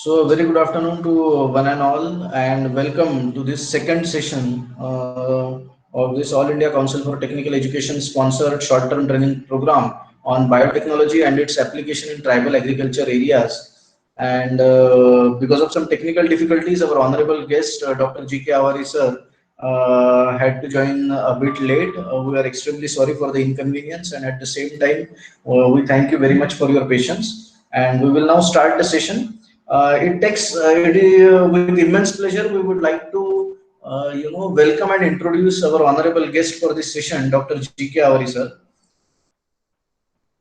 So, a very good afternoon to one and all, and welcome to this second session of this All India Council for Technical Education sponsored short term training program on biotechnology and its application in tribal agriculture areas. And because of some technical difficulties, our honorable guest, Dr. G.K. Avari sir, had to join a bit late. We are extremely sorry for the inconvenience, and at the same time, we thank you very much for your patience. And we will now start the session. With immense pleasure. We would like to, welcome and introduce our honorable guest for this session, Dr. G.K. Avari sir.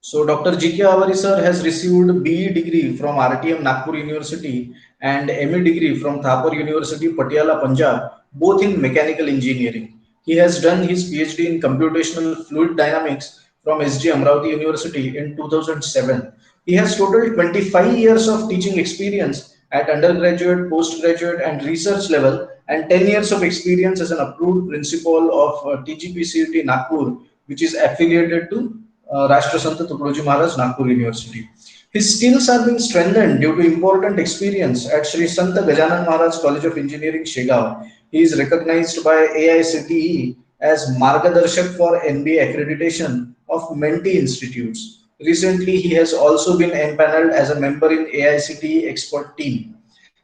So Dr. G.K. Avari sir has received BE degree from RTM Nagpur University and ME degree from Thapar University, Patiala, Punjab, both in mechanical engineering. He has done his PhD in computational fluid dynamics from SG Amravati University in 2007. He has total 25 years of teaching experience at undergraduate, postgraduate and research level, and 10 years of experience as an approved principal of TGPCUT Nagpur, which is affiliated to Rashtrasanta Tukadoji Maharaj, Nagpur University. His skills are being strengthened due to important experience at Sri Santa Gajanan Maharaj College of Engineering, Shegaon. He is recognized by AICTE as Margadarshak for MBA accreditation of Menti Institutes. Recently, he has also been empaneled as a member in AICTE expert team.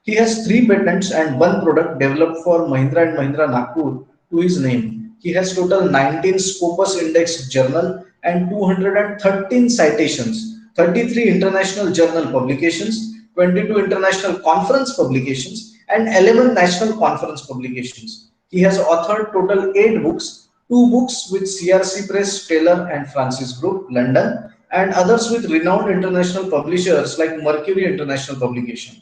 He has 3 patents and 1 product developed for Mahindra and Mahindra Nagpur to his name. He has total 19 Scopus Index journal and 213 citations, 33 international journal publications, 22 international conference publications, and 11 national conference publications. He has authored total 8 books, 2 books with CRC Press, Taylor and Francis Group, London, and others with renowned international publishers like Mercury International Publication.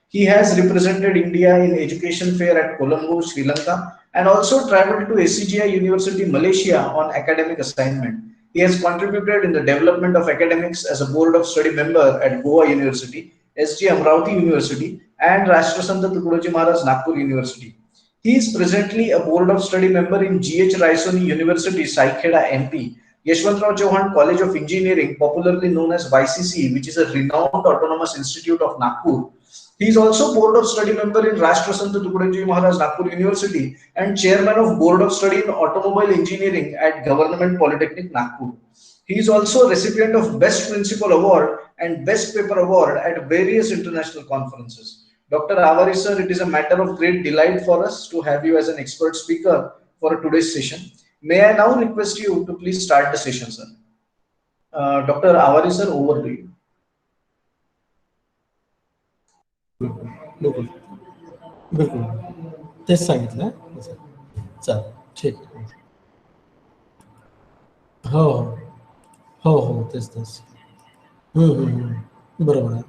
He has represented India in education fair at Colombo, Sri Lanka, and also traveled to SCGI University, Malaysia on academic assignment. He has contributed in the development of academics as a board of study member at Goa University, SG Amravati University, and Rashtrasanta Tukadoji Maharaj Nagpur University. He is presently a board of study member in GH Raisoni University, Saikheda, MP, Yashwantrao Chauhan College of Engineering, popularly known as YCC, which is a renowned autonomous institute of Nagpur. He is also board of study member in Rashtrasanta Tukadoji Maharaj Nagpur University and chairman of board of study in automobile engineering at Government Polytechnic Nagpur. He is also a recipient of Best Principal Award and Best Paper Award at various international conferences. Dr. Avari sir, it is a matter of great delight for us to have you as an expert speaker for today's session. May I now request you to please start the session, sir. Dr. Avari sir, over to you. बिलकुल बिलकुल तेच सांगितलं चल ठीक हो हो हो तेच तेच बरोबर आहे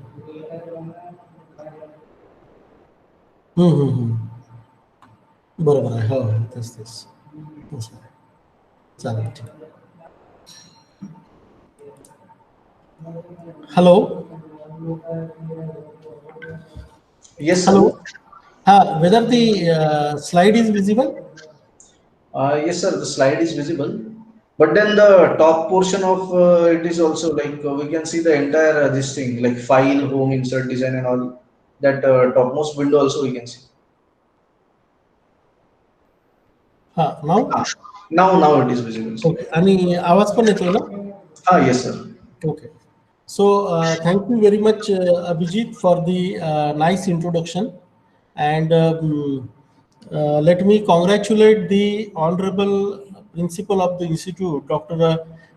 बरोबर आहे हो हो तेच तेच चालेल ठीक hello Yes, sir. Hello. Whether the slide is visible? Yes, sir. The slide is visible, but then the top portion of it is also like we can see the entire this thing like file, home, insert, design, and all that topmost window also we can see. Now? Now it is visible. Sir. Okay. आणि आवाज पण येतोय ना? Yes, sir. Okay. So thank you very much, Abhijit, for the nice introduction, and let me congratulate the honorable principal of the institute, Dr.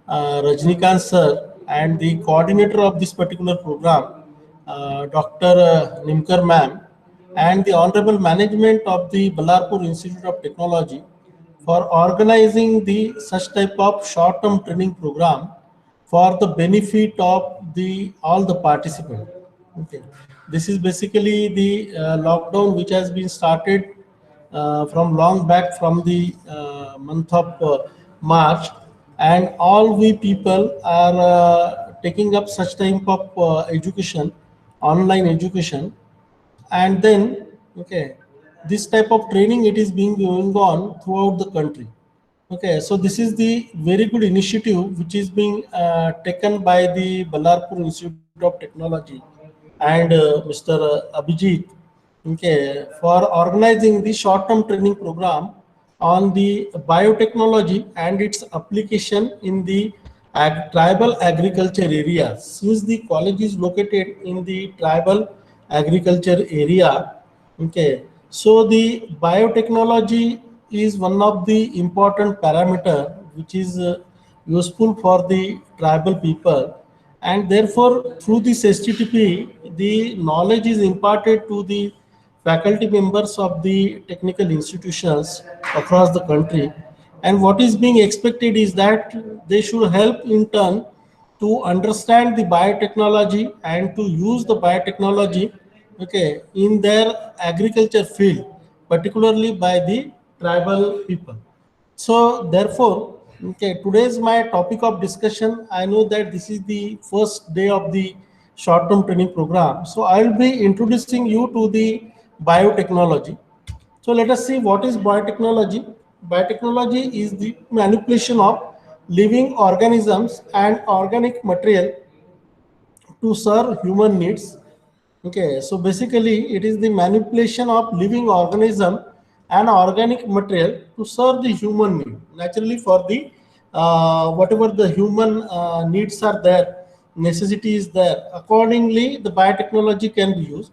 Rajnikant sir, and the coordinator of this particular program, Dr. Nimkar ma'am, and the honorable management of the Ballarpur Institute of Technology for organizing the such type of short-term training program for the benefit of the all the participants. Okay, this is basically the lockdown which has been started from long back from the month of March, and all we people are taking up such type of education, online education, and then okay, this type of training it is being going on throughout the country. Okay, so this is the very good initiative which is being taken by the Ballarpur Institute of Technology and Mr. Abhijit, okay, for organizing the short-term training program on the biotechnology and its application in the tribal agriculture areas. Since the college is located in the tribal agriculture area, okay, so the biotechnology is one of the important parameter which is useful for the tribal people, and therefore through this STTP the knowledge is imparted to the faculty members of the technical institutions across the country, and what is being expected is that they should help in turn to understand the biotechnology and to use the biotechnology, okay, in their agriculture field, particularly by the tribal people. So therefore, okay, today's my topic of discussion. I know that this is the first day of the short-term training program. So I will be introducing you to the biotechnology. So let us see what is biotechnology. Biotechnology is the manipulation of living organisms and organic material to serve human needs. Okay, so basically it is the manipulation of living organism and organic material to serve the human need. Naturally, for the whatever the human needs are there, necessity is there. Accordingly, the biotechnology can be used.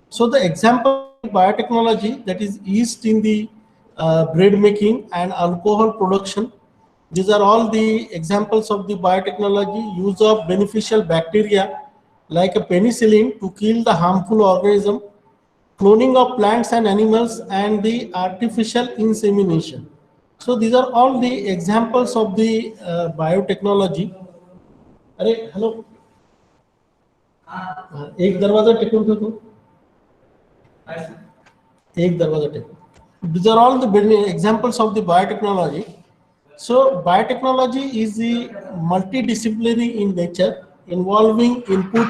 So the example of the biotechnology, that is yeast in the bread making and alcohol production. These are all the examples of the biotechnology. Use of beneficial bacteria like a penicillin to kill the harmful organism, cloning of plants and animals, and the artificial insemination. So these are all the examples of the biotechnology. अरे hello, एक दरवाजा टेकून देखो, एक दरवाजा टेकून. These are all the examples of the biotechnology. So biotechnology is the multidisciplinary in nature, involving input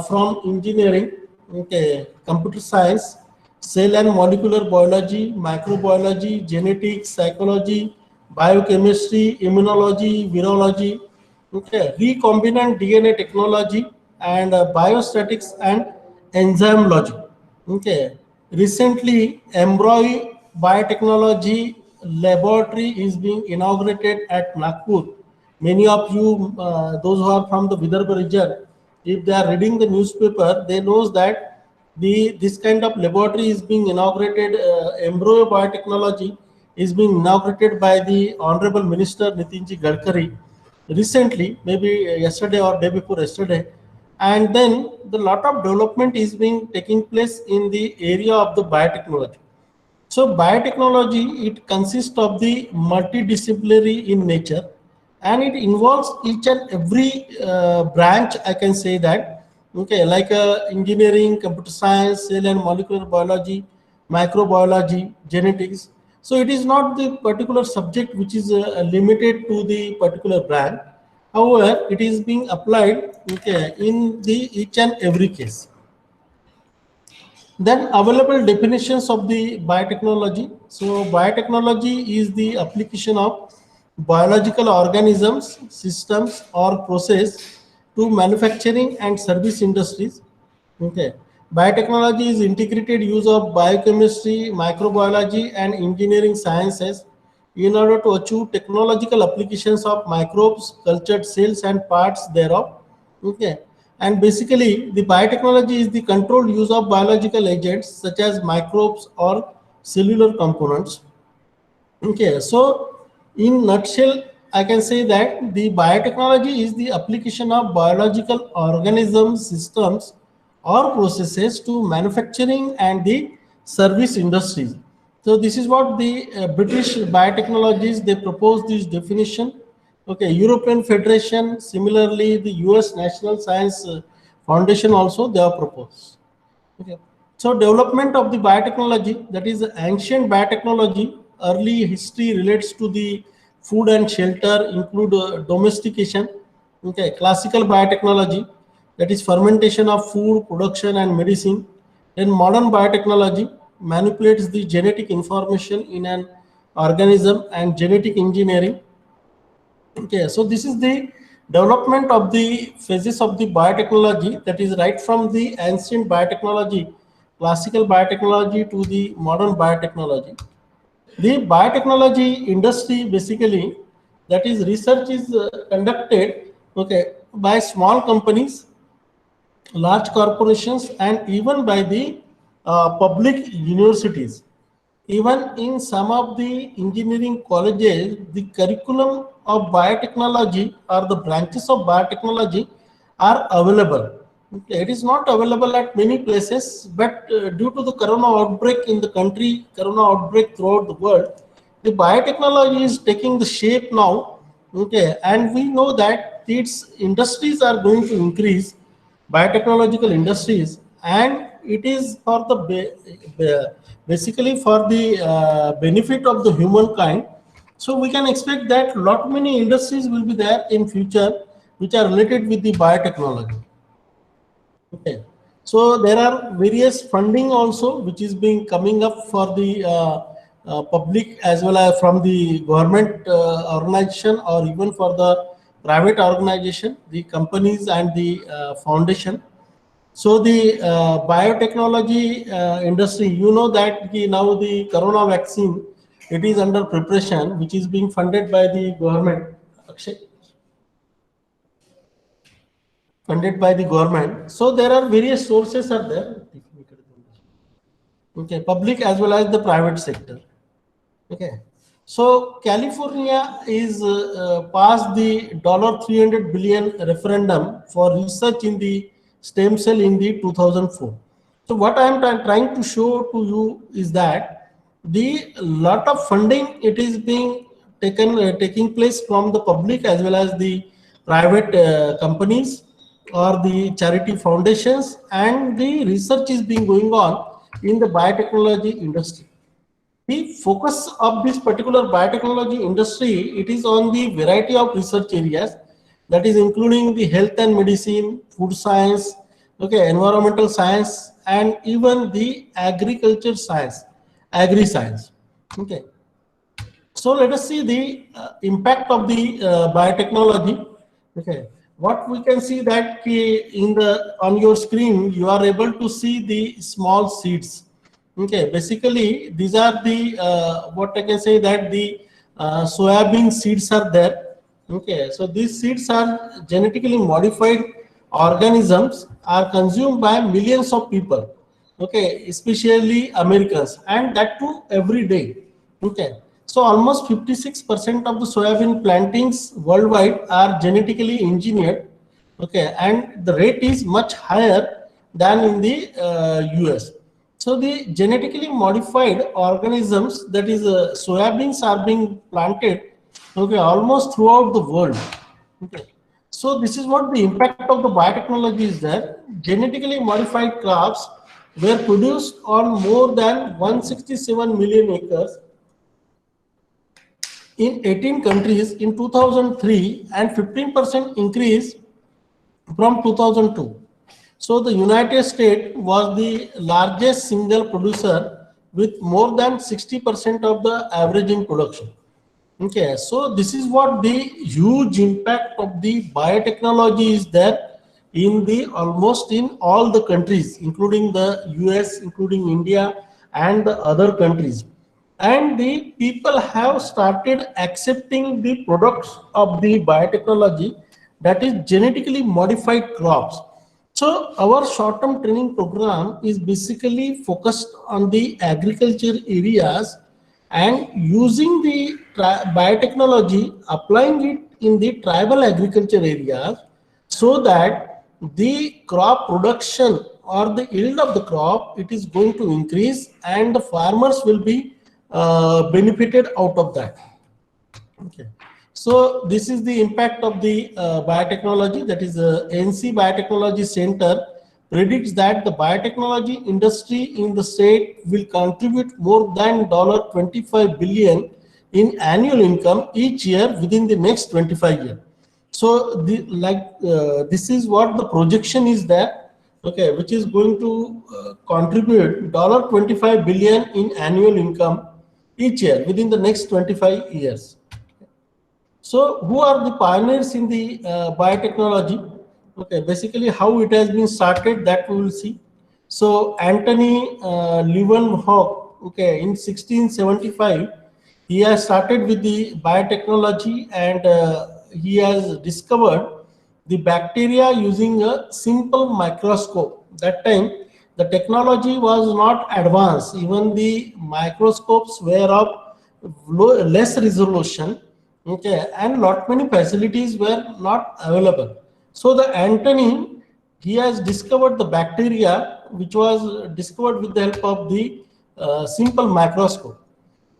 from engineering, okay, computer science, cell and molecular biology, microbiology, genetics, psychology, biochemistry, immunology, virology, okay, recombinant DNA technology, and biostatics and enzymology. Okay, recently, Embroy Biotechnology Laboratory is being inaugurated at Nagpur. Many of you, those who are from the Vidarbha region, if they are reading the newspaper, they knows that this kind of laboratory is being inaugurated. Embroy Biotechnology is being inaugurated by the Honorable Minister Nitinji Gadkari recently, maybe yesterday or day before yesterday, and then the lot of development is being taking place in the area of the biotechnology. So biotechnology, it consists of the multidisciplinary in nature, and it involves each and every branch, I can say that, okay, like engineering, computer science, cell and molecular biology, microbiology, genetics. So it is not the particular subject which is limited to the particular branch. However, it is being applied, okay, in the each and every case. Then available definitions of the biotechnology. So biotechnology is the application of biological organisms, systems or process to manufacturing and service industries. Okay. Biotechnology is integrated use of biochemistry, microbiology and engineering sciences in order to achieve technological applications of microbes, cultured cells and parts thereof. Okay. And basically, the biotechnology is the controlled use of biological agents such as microbes or cellular components. Okay, so in nutshell, I can say that the biotechnology is the application of biological organisms, systems, or processes to manufacturing and the service industries. So this is what the British biotechnologies, they propose this definition. Okay, European Federation, similarly the US National Science Foundation also they have proposed. Okay. So development of the biotechnology, that is ancient biotechnology, early history relates to the food and shelter, include domestication. Okay, classical biotechnology, that is fermentation of food, production and medicine. Then modern biotechnology manipulates the genetic information in an organism and genetic engineering. Okay, so this is the development of the phases of the biotechnology, that is right from the ancient biotechnology, classical biotechnology to the modern biotechnology. The biotechnology industry basically, that is research is conducted, okay, by small companies, large corporations, and even by the public universities. Even in some of the engineering colleges, the curriculum of biotechnology or the branches of biotechnology are available. Okay, it is not available at many places, but due to the corona outbreak in the country, corona outbreak throughout the world, the biotechnology is taking the shape now. Okay, and we know that its industries are going to increase, biotechnological industries, and it is for the basically for the benefit of the humankind. So we can expect that lot many industries will be there in future which are related with the biotechnology. Okay, so there are various funding also which is being coming up for the public as well as from the government organization, or even for the private organization, the companies and the foundation. So the biotechnology industry, you know that now the corona vaccine, it is under preparation, which is being funded by the government. Akshay? Funded by the government. So there are various sources are there. Okay, public as well as the private sector. Okay, so California is passed the $300 billion referendum for research in the stem cell in the 2004. So what I am trying to show to you is that the lot of funding, it is being taking place from the public as well as the private companies or the charity foundations, and the research is being going on in the biotechnology industry. The focus of this particular biotechnology industry, it is on the variety of research areas, that is including the health and medicine, food science, okay, environmental science, and even the agriculture science, agri science. Okay, so let us see the impact of the biotechnology. Okay, what we can see that in the on your screen you are able to see the small seeds. Okay, basically these are the what I can say that the soybean seeds are there. Okay, so these seeds are genetically modified organisms, are consumed by millions of people. Okay, especially Americans, and that too every day. Okay, so almost 56% of the soybean plantings worldwide are genetically engineered. Okay, and the rate is much higher than in the US. So the genetically modified organisms, that is soybeans, are being planted, okay, almost throughout the world. Okay, so this is what the impact of the biotechnology is there. Genetically modified crops were produced on more than 167 million acres in 18 countries in 2003, and 15% increase from 2002. So the United States was the largest single producer with more than 60% of the averaging production. Okay, so this is what the huge impact of the biotechnology is there in the almost in all the countries, including the US, including India and the other countries. And the people have started accepting the products of the biotechnology, that is genetically modified crops. So our short-term training program is basically focused on the agriculture areas, and using the biotechnology, applying it in the tribal agriculture areas, so that the crop production or the yield of the crop, it is going to increase, and the farmers will be benefited out of that. Okay, so this is the impact of the biotechnology, that is NC Biotechnology Center predicts that the biotechnology industry in the state will contribute more than $25 billion in annual income each year within the next 25 years. So this is what the projection is there, okay, which is going to contribute $25 billion in annual income each year within the next 25 years. So who are the pioneers in the biotechnology? Okay, basically how it has been started, that we will see. So Anthony Leeuwenhoek, okay, in 1675, he has started with the biotechnology, and he has discovered the bacteria using a simple microscope. That time, the technology was not advanced. Even the microscopes were of less resolution, okay, and lot many facilities were not available. So the Anthony, he has discovered the bacteria, which was discovered with the help of the simple microscope.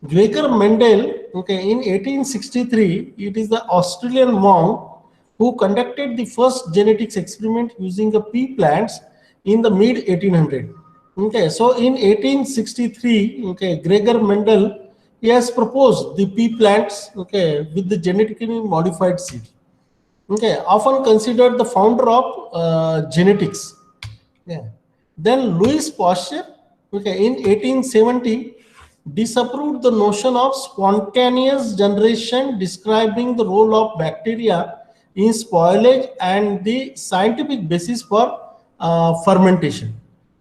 Gregor Mendel, okay, in 1863, it is the Australian monk who conducted the first genetics experiment using the pea plants in the mid 1800. Okay, so in 1863, okay, Gregor Mendel, he has proposed the pea plants, okay, with the genetically modified seed. Okay, often considered the founder of genetics. Yeah. Then Louis Pasteur, okay, in 1870, disapproved the notion of spontaneous generation, describing the role of bacteria in spoilage and the scientific basis for fermentation.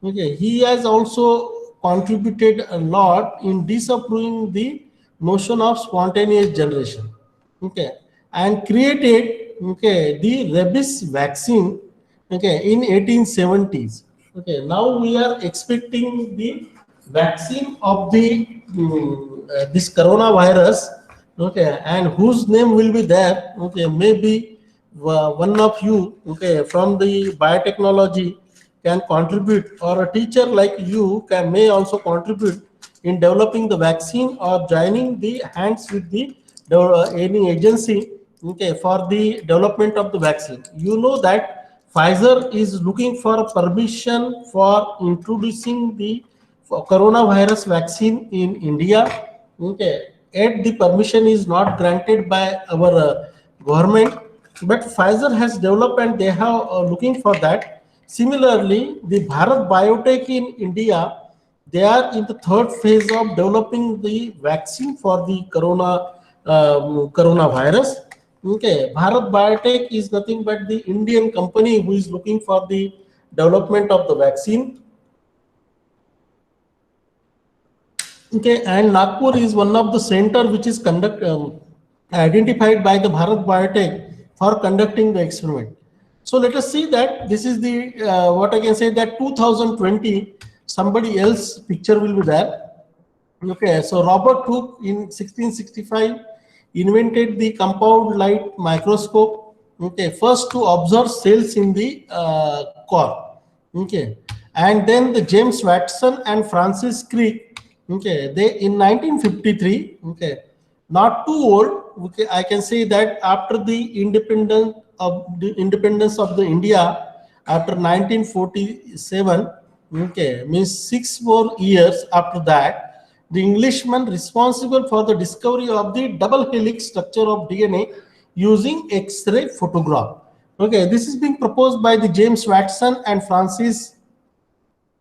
Okay, he has also contributed a lot in disapproving the notion of spontaneous generation. Okay, and created, okay, the rabies vaccine, okay, in 1870s. Okay, now we are expecting the vaccine of the this coronavirus, okay, and whose name will be there, okay, maybe one of you, okay, from the biotechnology can contribute, or a teacher like you can may also contribute in developing the vaccine, or joining the hands with the any agency, okay, for the development of the vaccine. You know that Pfizer is looking for permission for introducing the coronavirus vaccine in India. Okay, yet the permission is not granted by our government, but Pfizer has developed and they have looking for that. Similarly, the Bharat Biotech in India, they are in the third phase of developing the vaccine for the coronavirus. Okay, Bharat Biotech is nothing but the Indian company who is looking for the development of the vaccine. Okay, and Nagpur is one of the center which is identified by the Bharat Biotech for conducting the experiment. So let us see that this is the what I can say, that 2020 somebody else picture will be there. Okay, so Robert Hooke in 1665 invented the compound light microscope. Okay, first to observe cells in the core. Okay, and then the James Watson and Francis Crick. Okay, they in 1953. Okay, not too old. Okay, I can say that after the independence of the India after 1947. Okay, means 6 more years after that, the Englishman responsible for the discovery of the double helix structure of DNA using X-ray photograph. Okay, this is being proposed by the James Watson and Francis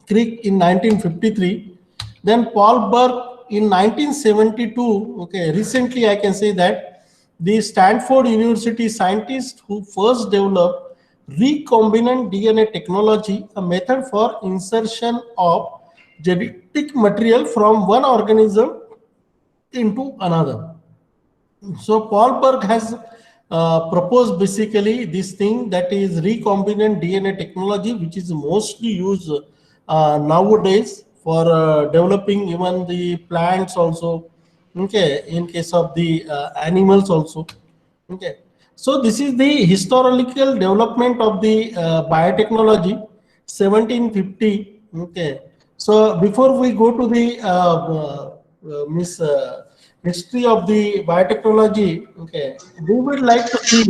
Crick in 1953. Then Paul Burke in 1972. Okay, recently I can say that the Stanford University scientist who first developed recombinant DNA technology, a method for insertion of genetic material from one organism into another. So Paul Berg has proposed basically this thing, that is recombinant DNA technology, which is mostly used nowadays for developing even the plants also. Okay, in case of the animals also. Okay, so this is the historical development of the biotechnology, 1750. Okay, so before we go to the Miss history of the biotechnology, okay, we would like to see,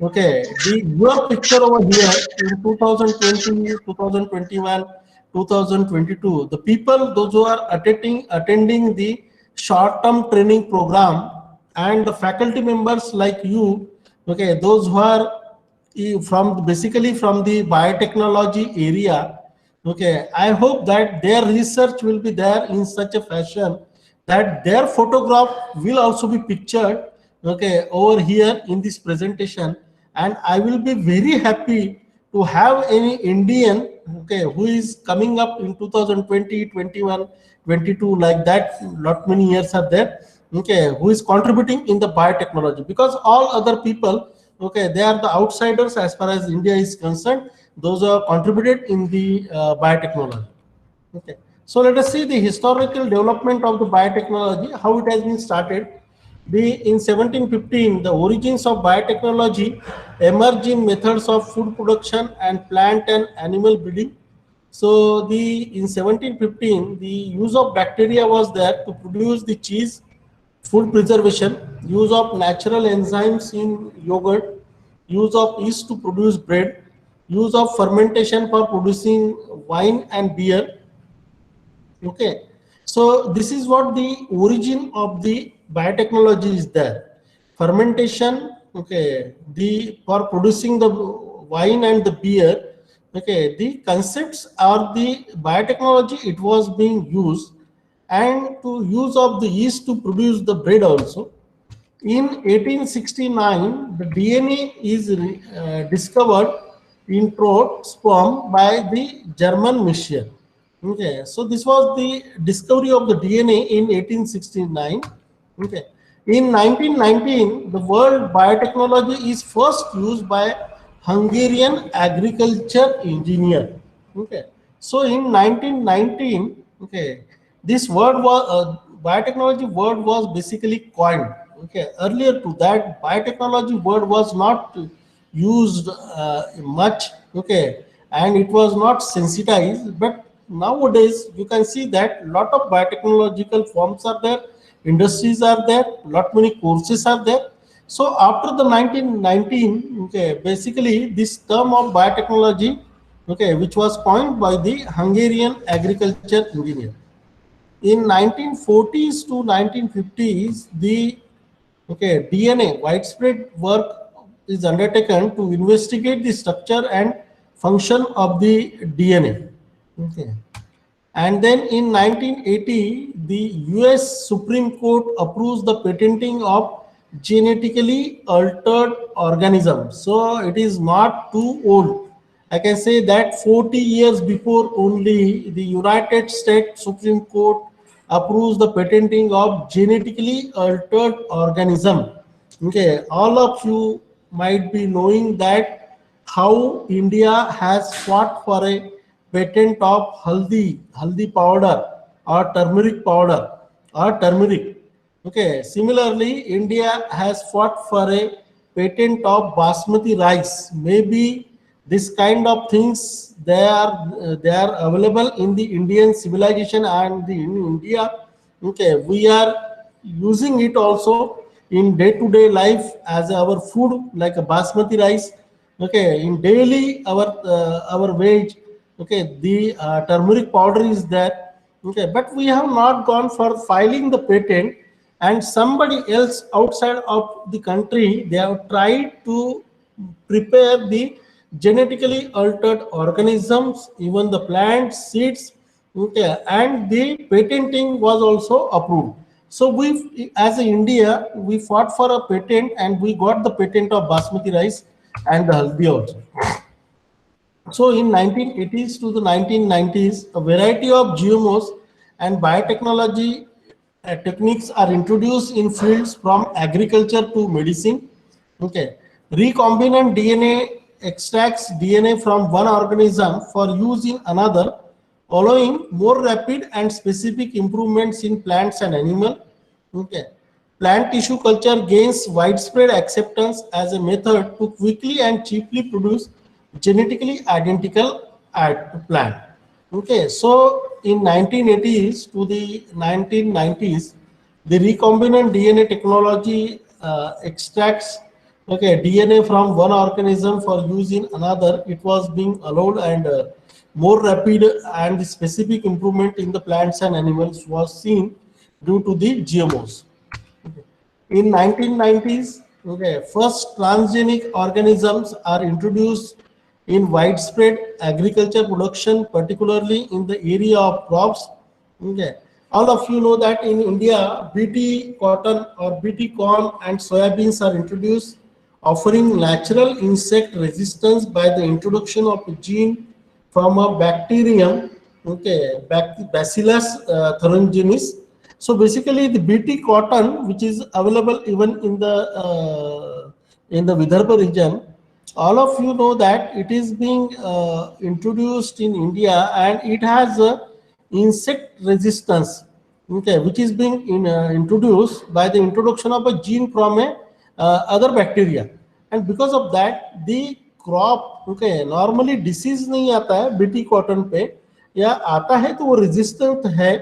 okay, the your picture over here in 2020, 2021, 2022. The people, those who are attending the short-term training program, and the faculty members like you, okay, those who are from basically from the biotechnology area. Okay, I hope that their research will be there in such a fashion that their photograph will also be pictured okay, over here in this presentation, and I will be very happy to have any Indian, okay, who is coming up in 2020, 21, 22, like that, lot many years are there, okay, who is contributing in the biotechnology, because all other people, okay, they are the outsiders as far as India is concerned. Those are contributed in the biotechnology. Okay, so let us see the historical development of the biotechnology, how it has been started. In 1715, the origins of biotechnology emerging methods of food production and plant and animal breeding. So in 1715, the use of bacteria was there to produce the cheese, food preservation, use of natural enzymes in yogurt, use of yeast to produce bread, use of fermentation for producing wine and beer. Okay, so this is what the origin of the biotechnology is there. Fermentation, okay, the for producing the wine and the beer, okay, the concepts are the biotechnology it was being used, and to use of the yeast to produce the bread also. In 1869, the DNA is discovered in throat sperm by the German mission. Okay, so this was the discovery of the DNA in 1869. Okay, in 1919, the world biotechnology is first used by Hungarian agriculture engineer. Okay, so in 1919, okay, this word was biotechnology word was basically coined. Okay, earlier to that, biotechnology word was not used much. Okay, and it was not sensitized, but nowadays you can see that lot of biotechnological forms are there, industries are there, lot many courses are there. So after the 1919, okay, basically this term of biotechnology, okay, which was coined by the Hungarian agriculture engineer. In 1940s to 1950s, the DNA widespread work is undertaken to investigate the structure and function of the DNA. Okay. And then in 1980, the US Supreme Court approves the patenting of genetically altered organisms. So it is not too old. I can say that 40 years before only the United States Supreme Court approves the patenting of genetically altered organism. Okay, all of you might be knowing that how India has fought for a patent of haldi powder or turmeric powder or turmeric. Okay, similarly, India has fought for a patent of basmati rice. Maybe this kind of things they are available in the Indian civilization and in India. Okay, we are using it also in day-to-day life as our food, like a basmati rice. Okay, in daily our wage, okay, the turmeric powder is there. Okay, but we have not gone for filing the patent, and somebody else outside of the country, they have tried to prepare the genetically altered organisms, even the plants, seeds. Okay, and the patenting was also approved. So we, as a India, we fought for a patent and we got the patent of basmati rice and the haldi also. So in 1980s to the 1990s, a variety of GMOs and biotechnology techniques are introduced in fields from agriculture to medicine. Okay, recombinant DNA extracts DNA from one organism for use in another, allowing more rapid and specific improvements in plants and animal. Okay, plant tissue culture gains widespread acceptance as a method to quickly and cheaply produce genetically identical plant. Okay, so in 1980s to the 1990s, the recombinant DNA technology extracts DNA from one organism for use in another. It was being allowed, and more rapid and specific improvement in the plants and animals was seen due to the GMOs. In 1990s, first transgenic organisms are introduced in widespread agriculture production, particularly in the area of crops. Okay, All of you know that in India, BT cotton or BT corn and soybeans are introduced, offering natural insect resistance by the introduction of a gene from a bacterium, okay, Bacillus thuringiensis. So basically, the BT cotton, which is available even in the Vidarbha region, all of you know that it is being introduced in India, and it has a insect resistance, okay, which is being introduced by the introduction of a gene from a other bacteria, and because of that the crop, okay, normally disease नहीं आता है BT cotton पे, या आता है तो वो resistant है,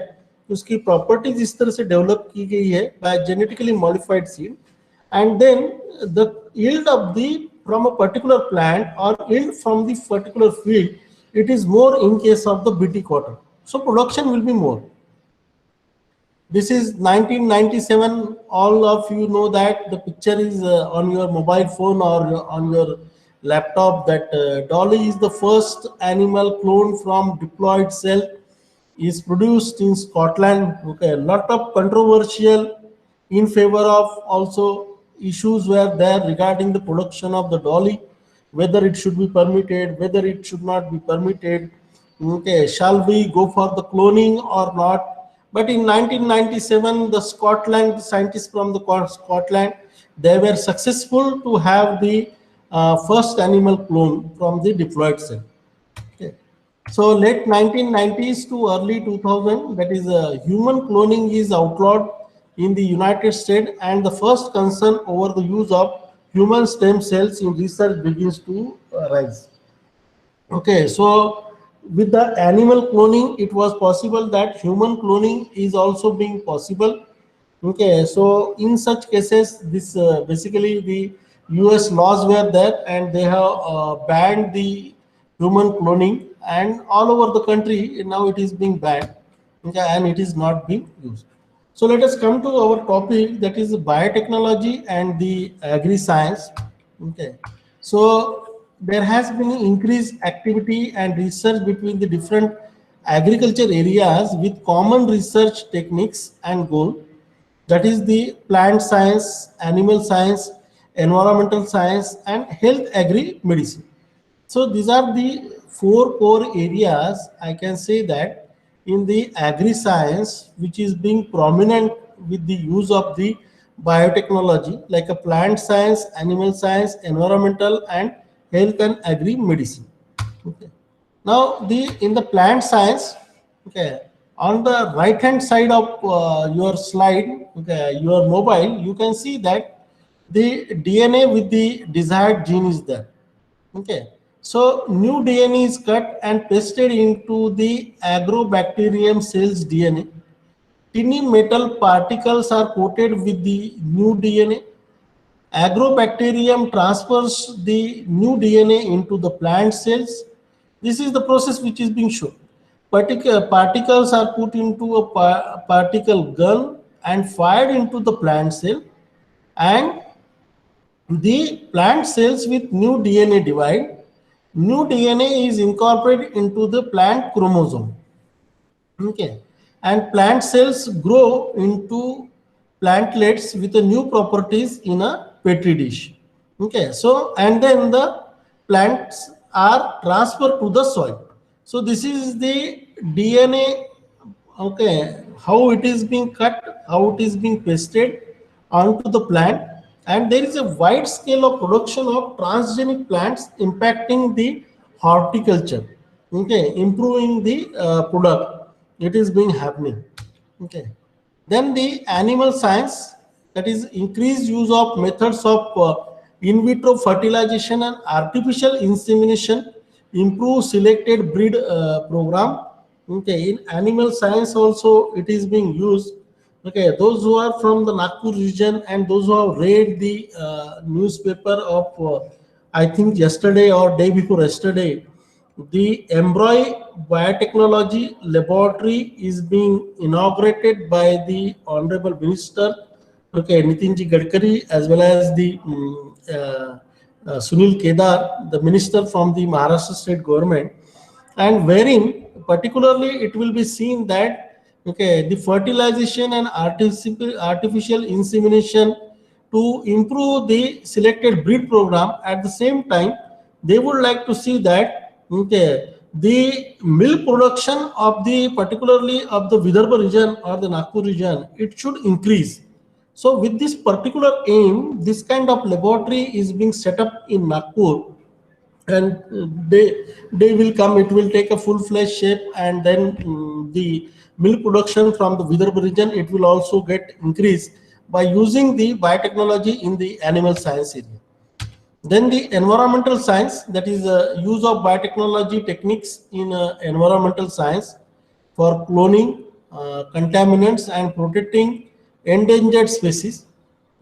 उसकी properties इस तरह से develop की गई है by genetically modified seed, and then the yield of the from a particular plant or yield from the particular field, it is more in case of the BT cotton. So production will be more. This is 1997. All of you know that the picture is on your mobile phone or on your laptop, that Dolly is the first animal cloned from diploid cell, is produced in Scotland. Okay, a lot of controversial in favor of also issues were there regarding the production of the Dolly, whether it should be permitted, whether it should not be permitted. Okay, shall we go for the cloning or not? But in 1997, the Scotland scientists from the Scotland, they were successful to have the first animal clone from the diploid cell. Okay. So late 1990s to early 2000, that is human cloning is outlawed in the United States, and the first concern over the use of human stem cells in research begins to rise. Okay, so with the animal cloning, it was possible that human cloning is also being possible. Okay, so in such cases, this basically the US laws were there, and they have banned the human cloning, and all over the country now it is being banned, okay, and it is not being used. So let us come to our topic, that is biotechnology and the agri-science. Okay, so there has been increased activity and research between the different agriculture areas with common research techniques and goal, that is the plant science, animal science, environmental science, and health agri medicine. So these are the four core areas, I can say that, in the agri science, which is being prominent with the use of the biotechnology, like a plant science, animal science, environmental, and health and agri medicine. Okay. Now in the plant science, okay, on the right hand side of your slide, okay, your mobile, you can see that the DNA with the desired gene is there. Okay, so new DNA is cut and pasted into the agrobacterium cell's DNA. Tiny metal particles are coated with the new DNA. Agrobacterium transfers the new DNA into the plant cells. This is the process which is being shown. Particles are put into a particle gun and fired into the plant cell, and the plant cells with new DNA divide. New DNA is incorporated into the plant chromosome. Okay, and plant cells grow into plantlets with the new properties in a petri dish. Okay, so and then the plants are transferred to the soil. So this is the DNA. Okay, how it is being cut, how it is being pasted onto the plant, and there is a wide scale of production of transgenic plants impacting the horticulture. Okay, improving the product, it is being happening. Okay, then the animal science, that is increased use of methods of in vitro fertilization and artificial insemination, improve selected breed program. Okay, in animal science also it is being used. Okay, those who are from the Nagpur region and those who have read the newspaper of I think yesterday or day before yesterday, the Embroy Biotechnology Laboratory is being inaugurated by the Honorable Minister, okay, Nitinji Gadkari, as well as the Sunil Kedar, the Minister from the Maharashtra State Government, and wherein particularly it will be seen that Okay, the fertilization and artificial insemination to improve the selected breed program. At the same time, they would like to see that, okay, the milk production of the particularly of the Vidarbha region or the Nagpur region, it should increase. So with this particular aim, this kind of laboratory is being set up in Nagpur, and they will come. It will take a full-fledged shape, and then the milk production from the Vidarbha region, it will also get increased by using the biotechnology in the animal science area. Then the environmental science, that is use of biotechnology techniques in environmental science for cloning, contaminants, and protecting endangered species.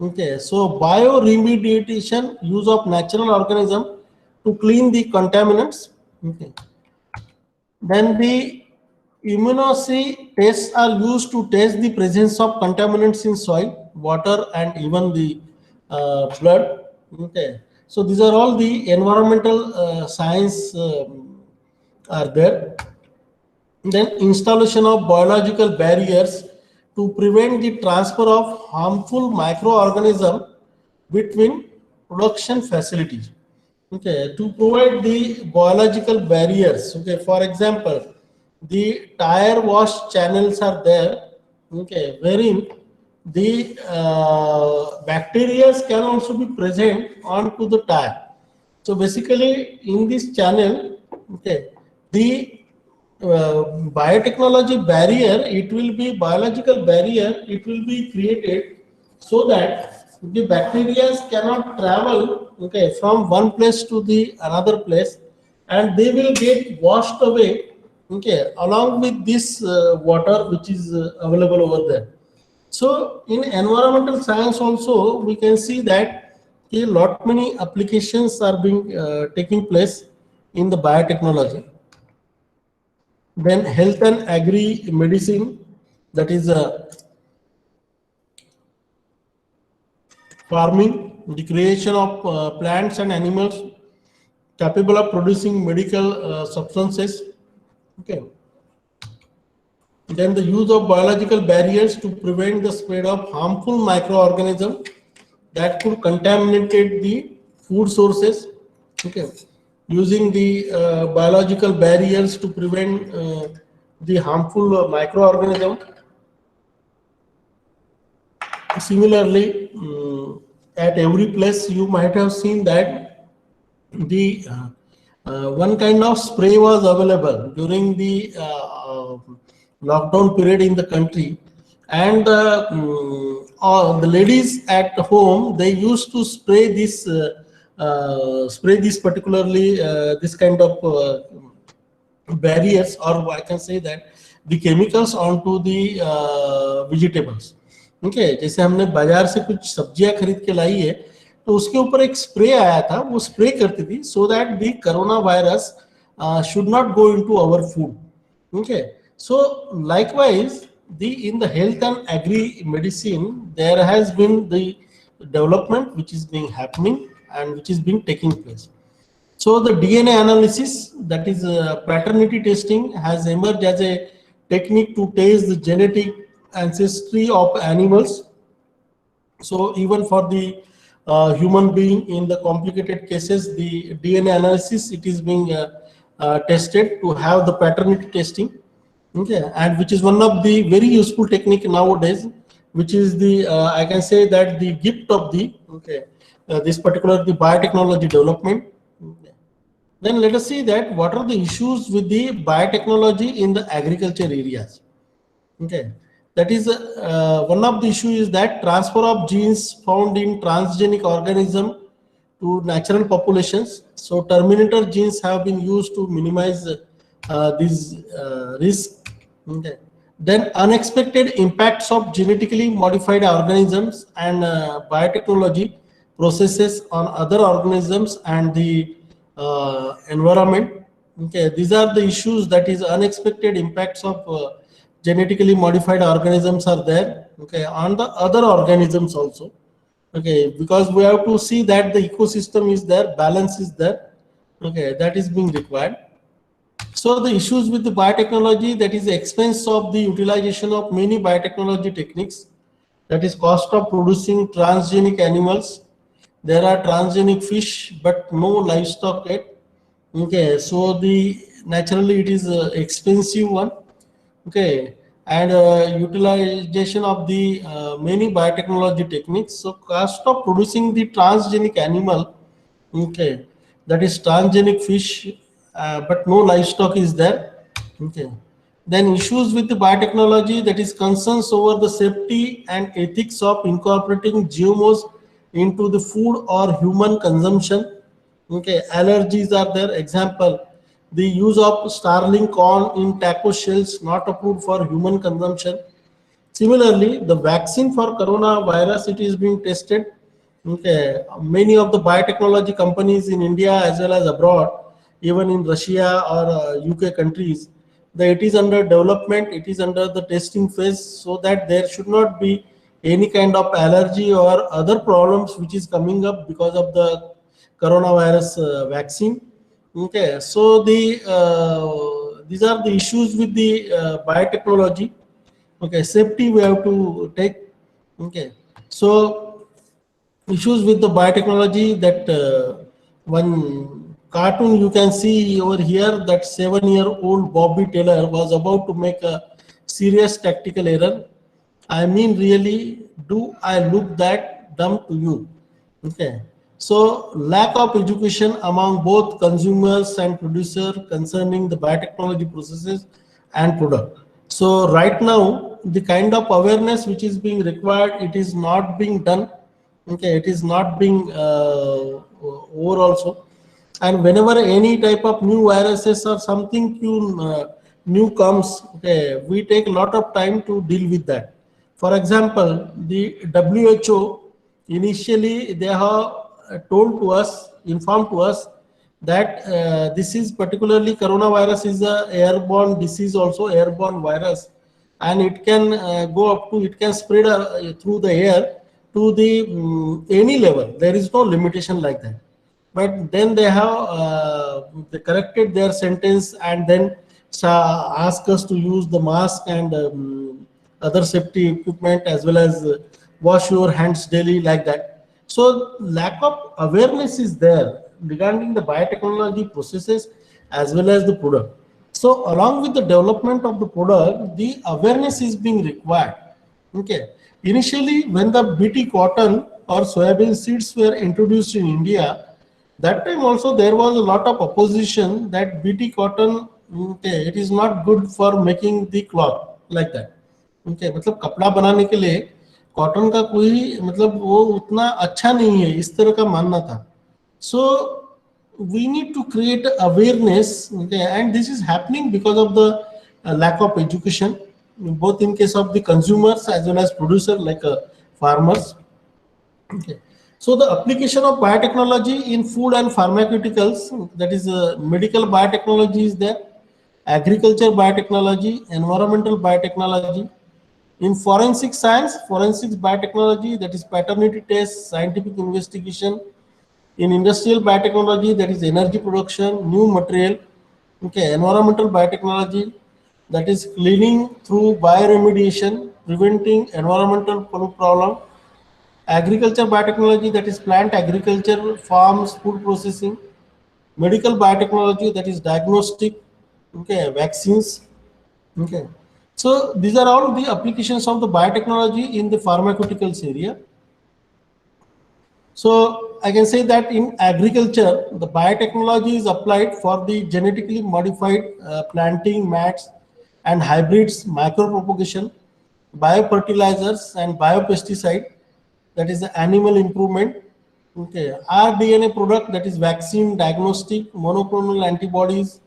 Okay, so bioremediation, use of natural organism to clean the contaminants. Okay. Then the immunoassay tests are used to test the presence of contaminants in soil, water, and even the blood. Okay. So these are all the environmental science are there. Then installation of biological barriers to prevent the transfer of harmful microorganisms between production facilities. Okay, to provide the biological barriers. Okay, for example, the tire wash channels are there. Okay, wherein the bacteria can also be present onto the tire. So basically, in this channel, okay, the biotechnology barrier, it will be biological barrier, it will be created so that the bacteria cannot travel, okay, from one place to the another place, and they will get washed away, okay, along with this water which is available over there. So in environmental science also, we can see that a lot many applications are being taking place in the biotechnology. Then health and agri medicine, that is farming, the creation of plants and animals capable of producing medical substances. Okay. Then the use of biological barriers to prevent the spread of harmful microorganisms that could contaminate the food sources. Okay. Using the biological barriers to prevent the harmful microorganism. Similarly, at every place you might have seen that the one kind of spray was available during the lockdown period in the country, and the ladies at home, they used to spray this particularly this kind of barriers, or I can say that the chemicals onto the vegetables. Okay, जैसे हमने बाजार से कुछ सब्जियां खरीद के लाई है, तो उसके ऊपर एक स्प्रे आया था, वो स्प्रे करती थी so that the corona virus should not go into our food. Okay, so likewise the in the health and agri medicine, there has been the development which is being happening and which is being taking place. So the DNA analysis, that is paternity testing, has emerged as a technique to test the genetic ancestry of animals. So even for the human being, in the complicated cases, the DNA analysis, it is being tested to have the paternity testing. Okay, and which is one of the very useful technique nowadays, which is the I can say that the gift of the this particular the biotechnology development. Okay. Then let us see that what are the issues with the biotechnology in the agriculture areas. Okay, that is one of the issue is that transfer of genes found in transgenic organism to natural populations. So terminator genes have been used to minimize these risks. Okay. Then unexpected impacts of genetically modified organisms and biotechnology processes on other organisms and the environment. Okay, these are the issues, that is unexpected impacts of genetically modified organisms are there. Okay, on the other organisms also. Okay, because we have to see that the ecosystem is there, balance is there. Okay, that is being required. So the issues with the biotechnology, that is the expense of the utilization of many biotechnology techniques, that is cost of producing transgenic animals. There are transgenic fish, but no livestock yet. Okay, so the naturally it is a expensive one. Okay, and utilization of the many biotechnology techniques. So cost of producing the transgenic animal, okay, that is transgenic fish, but no livestock is there. Okay, then issues with the biotechnology, that is concerns over the safety and ethics of incorporating GMOs into the food or human consumption. Okay, allergies are there. Example, the use of starling corn in taco shells not approved for human consumption. Similarly, the vaccine for coronavirus, it is being tested. Okay, many of the biotechnology companies in India as well as abroad, even in Russia or UK countries, it is under development. It is under the testing phase, so that there should not be any kind of allergy or other problems which is coming up because of the coronavirus vaccine. Okay, so these are the issues with the biotechnology. Okay, safety we have to take. Okay, so issues with the biotechnology, that one cartoon you can see over here, that 7-year-old Bobby Taylor was about to make a serious tactical error. I mean, really, do I look that dumb to you? Okay. So lack of education among both consumers and producer concerning the biotechnology processes and product. So right now, the kind of awareness which is being required, it is not being done. Okay, it is not being over also. And whenever any type of new viruses or something new comes, okay, we take a lot of time to deal with that. For example, the WHO, initially they have told to us, informed to us, that this is particularly coronavirus is a airborne disease, also airborne virus, and it can go up to, it can spread through the air to the any level. There is no limitation like that. But then they corrected their sentence, and then asked us to use the mask and other safety equipment, as well as wash your hands daily, like that. So lack of awareness is there regarding the biotechnology processes as well as the product. So along with the development of the product, the awareness is being required. Okay. Initially, when the BT cotton or soybean seeds were introduced in India, that time also there was a lot of opposition that BT cotton, okay, it is not good for making the cloth, like that. Okay, मतलब कपड़ा बनाने के लिए cotton का कोई मतलब वो उतना अच्छा नहीं है, इस तरह का मानना था. So we need to create awareness, okay, and this is happening because of the lack of education, both in case of the consumers as well as producer, like farmers. Okay. So the application of biotechnology in food and pharmaceuticals, that is medical biotechnology is there, agriculture biotechnology, environmental biotechnology. In forensic science, forensics biotechnology, that is paternity test, scientific investigation. In industrial biotechnology, that is energy production, new material. Okay, environmental biotechnology, that is cleaning through bioremediation, preventing environmental problem. Agriculture biotechnology, that is plant agriculture, farms, food processing. Medical biotechnology, that is diagnostic, okay, vaccines. Okay, so these are all the applications of the biotechnology in the pharmaceuticals area. So I can say that in agriculture, the biotechnology is applied for the genetically modified planting mats and hybrids, micropropagation, biofertilizers and biopesticide, that is the animal improvement. Okay, rDNA product, that is vaccine, diagnostic, monoclonal antibodies,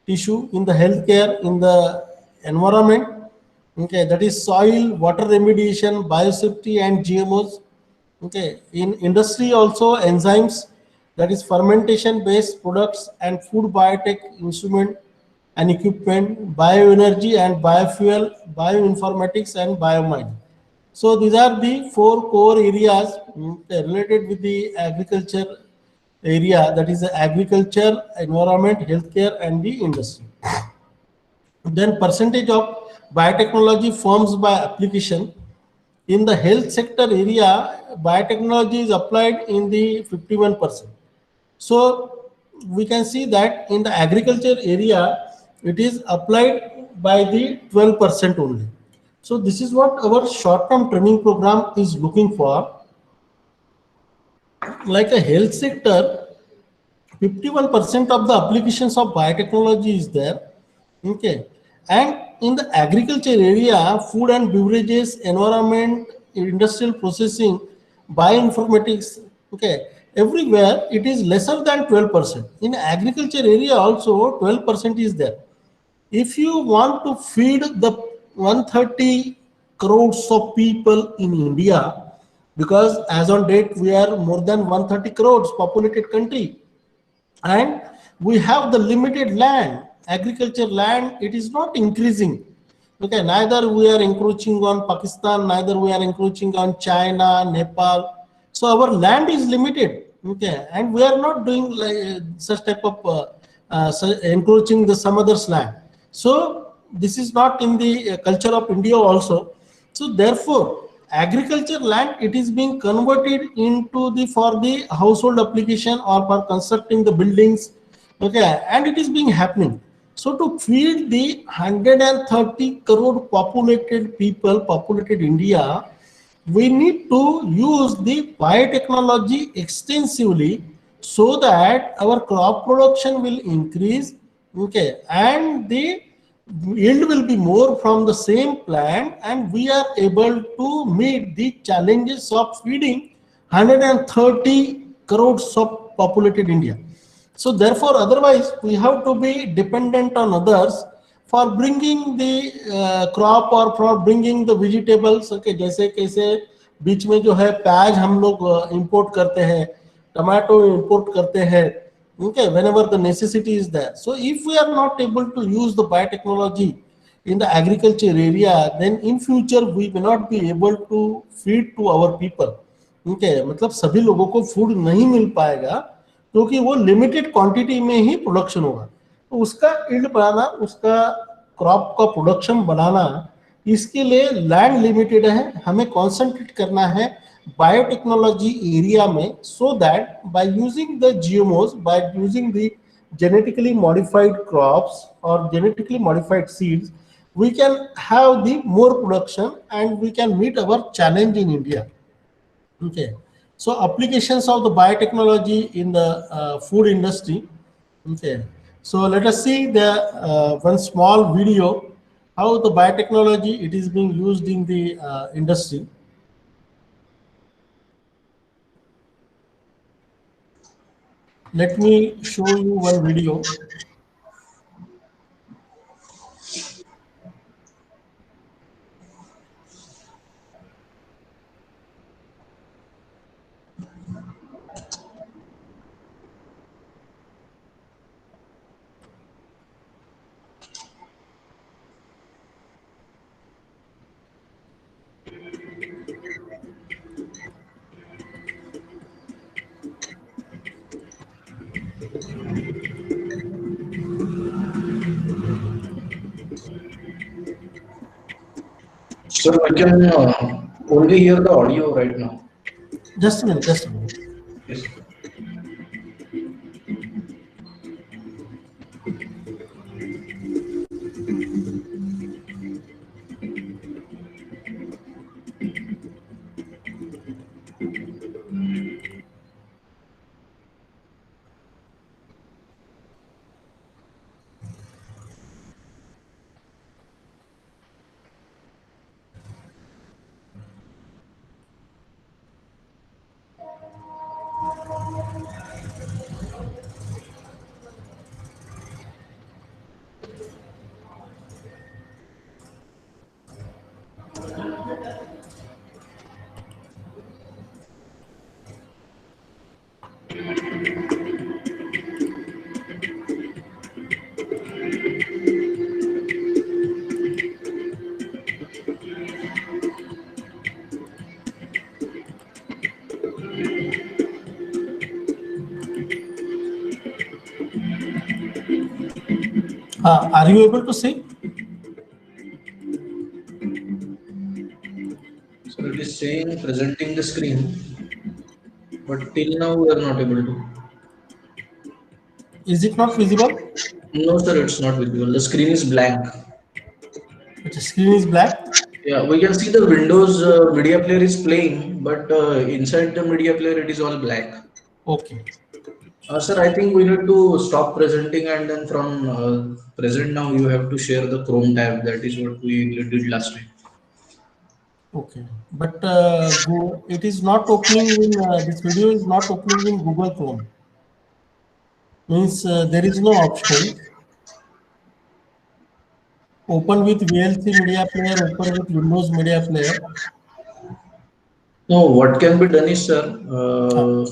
tissue in the healthcare, in the environment. Okay, that is soil, water remediation, biosafety and GMOs. Okay, in industry also enzymes, that is fermentation based products and food biotech instrument and equipment, bioenergy and biofuel, bioinformatics and biomining. So these are the four core areas related with the agriculture area, that is agriculture, environment, healthcare, and the industry. Then percentage of biotechnology firms by application. In the health sector area, biotechnology is applied in the 51%. So we can see that in the agriculture area, it is applied by the 12% only. So this is what our short-term training program is looking for. Like a health sector, 51% of the applications of biotechnology is there. Okay. And in the agriculture area, food and beverages, environment, industrial processing, bioinformatics, okay, everywhere it is lesser than 12%. In agriculture area also 12% is there. If you want to feed the 130 crores of people in India, because as on date we are more than 130 crores populated country, and we have the limited land, agriculture land, it is not increasing. Okay, neither we are encroaching on Pakistan, neither we are encroaching on China, Nepal. So our land is limited. Okay, and we are not doing like such type of encroaching the some others land. So this is not in the culture of India also. So therefore agriculture land, it is being converted into the for the household application or for constructing the buildings. Okay, and it is being happening. So to feed the 130 crore populated people, populated India, we need to use the biotechnology extensively so that our crop production will increase. Okay, and the yield will be more from the same plant, and we are able to meet the challenges of feeding 130 crores of populated India. So therefore otherwise we have to be dependent on others for bringing the crop or for bringing the vegetables. Okay, जैसे कैसे बीच में जो है प्याज हम लोग import करते हैं, टमाटो import करते हैं. Okay, whenever the necessity is there. So if we are not able to use the biotechnology in the agriculture area, then in future we may not be able to feed to our people. Okay, मतलब सभी लोगों को food नहीं मिल पाएगा क्योंकि वो limited quantity में ही production होगा. तो उसका यील्ड बढ़ाना, उसका क्रॉप का प्रोडक्शन बनाना, इसके लिए लैंड लिमिटेड है. हमें कॉन्सेंट्रेट करना है बायोटेक्नोलॉजी एरिया में, so that by using the GMOs, by using the genetically modified crops or genetically modified seeds, we can have the more production and we can meet our challenge in India. Okay, so applications of the biotechnology in the food industry. Okay, so let us see the one small video how the biotechnology it is being used in the industry. Let me show you one video. Sir, I can only hear the audio right now. Just a minute, just a minute. Yes. Are you able to see? So it is saying presenting the screen, but till now we are not able to. Is it not visible? No, sir, it's not visible. The screen is blank. The screen is black. Yeah, we can see the Windows media player is playing, but inside the media player it is all black. Okay. Sir, I think we need to stop presenting and then from present now you have to share the Chrome tab. That is what we did last time. Okay. But it is not opening in this video is not opening in Google Chrome. Means there is no option. Open with VLC Media Player. Open with Windows Media Player. No, what can be done is, sir, Ah,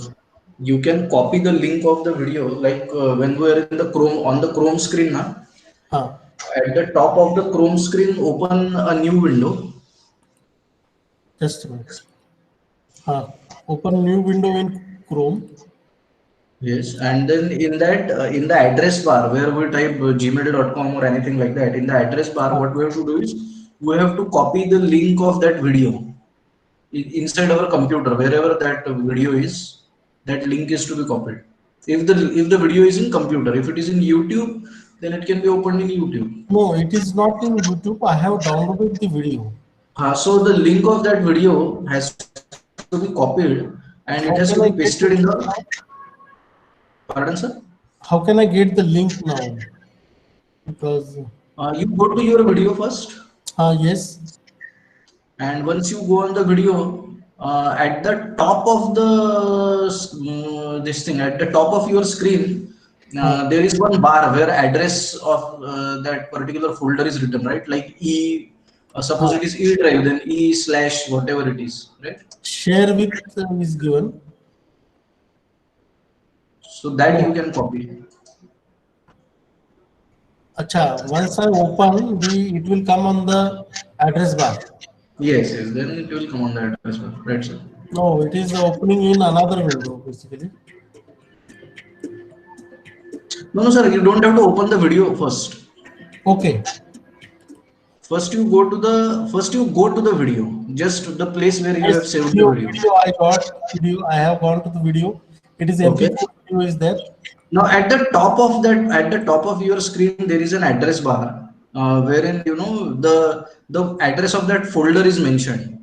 you can copy the link of the video like when we are in the Chrome on the Chrome screen now. ah, At the top of the Chrome screen, open a new window. just a minute. Open new window in Chrome. Yes, and then in the address bar where we type gmail.com or anything like that, in the address bar, Ah, what we have to do is we have to copy the link of that video inside our computer wherever that video is. That link is to be copied. If the video is in computer, if it is in YouTube, then it can be opened in YouTube. no, it is not in YouTube. I have downloaded the video. So the link of that video has to be copied and it How has can to I be get the pasted in link the. now? Pardon, sir. How can I get the link now? Because You go to your video first. yes. And once you go on the video, at the top of the this thing at the top of your screen, Ah, there is one bar where address of that particular folder is written, right? Like suppose ah. it is E drive, then E slash whatever it is, right? Share with is given. So that No. you can copy. Acha, once I open it will come on the address bar. Yes, yes, then it will come on the address bar, right, sir? No, it is opening in another window basically. No, no, sir, you don't have to open the video first. Okay. First you go to the video, just the place where you Yes, have saved the video. video I got video. I have gone to the video. It is Okay. MP4 video is there. Now at the top of your screen, there is an address bar, wherein you know the address of that folder is mentioned.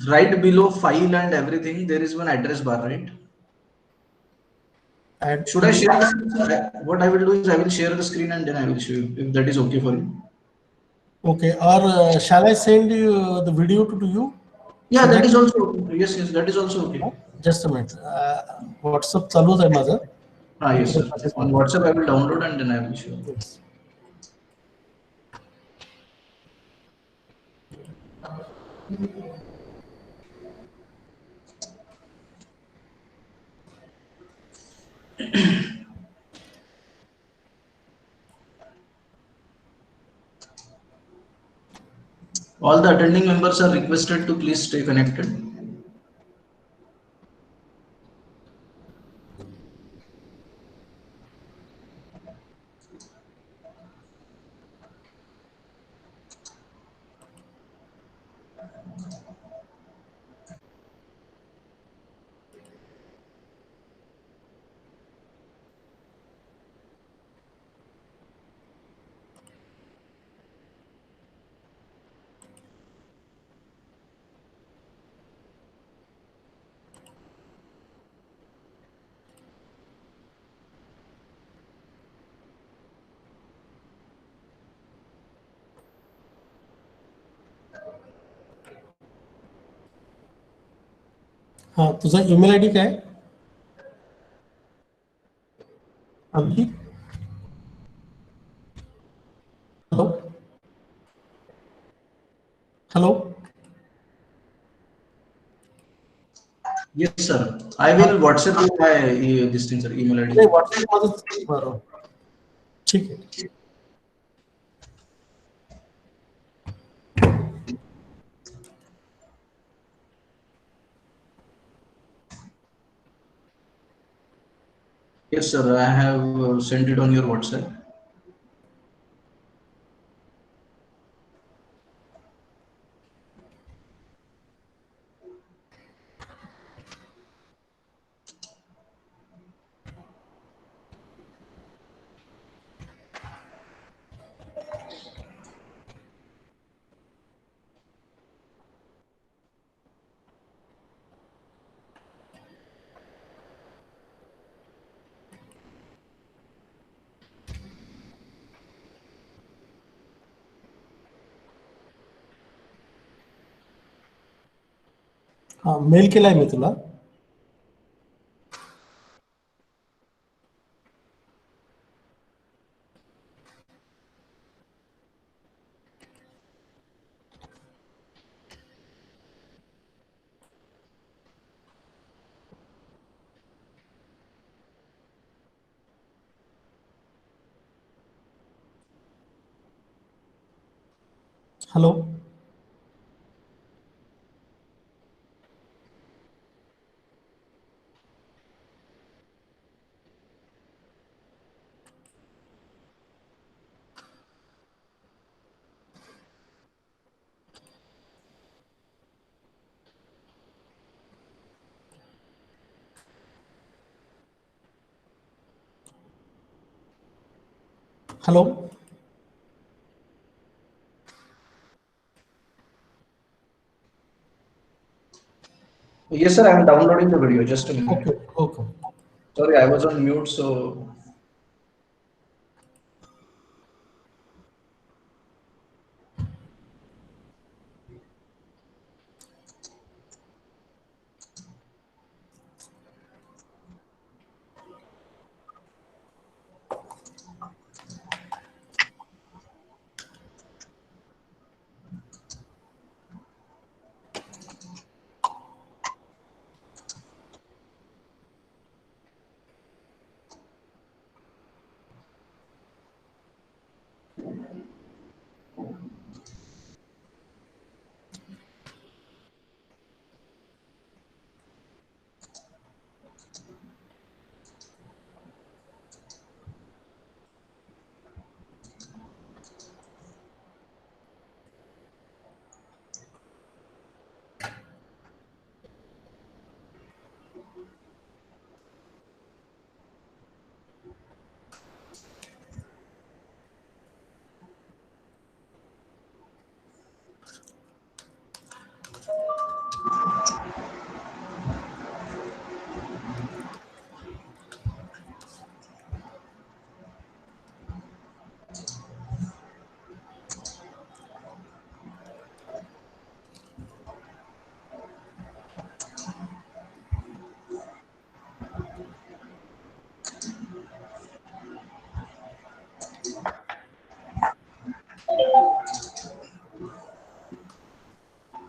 Right below file and everything, there is one address bar, right? Add Should I to share the screen, sir? What I will do is I will share the screen and then I will show you if that is okay for you. okay. Or shall I send you the video to you Yeah, so that that is also okay. Yes, yes, that is also okay. just a minute. WhatsApp चालूच आहे माझं. Yes, इकडे sir. On पाठीमागे. WhatsApp, I will download and then I will show. Yes. All the attending members are requested to please stay connected. तुझा email ID काय? अभी hello hello. Yes, sir. I will WhatsApp you my this thing, sir, email नाही ID. WhatsApp माझं बरं ठीक आहे. Yes, sir. I have sent it on your WhatsApp. हा mail केलाय मी तुला. Hello. Hello. Yes, sir. I am downloading the video. Just a okay minute. Okay. Sorry, I was on mute, so.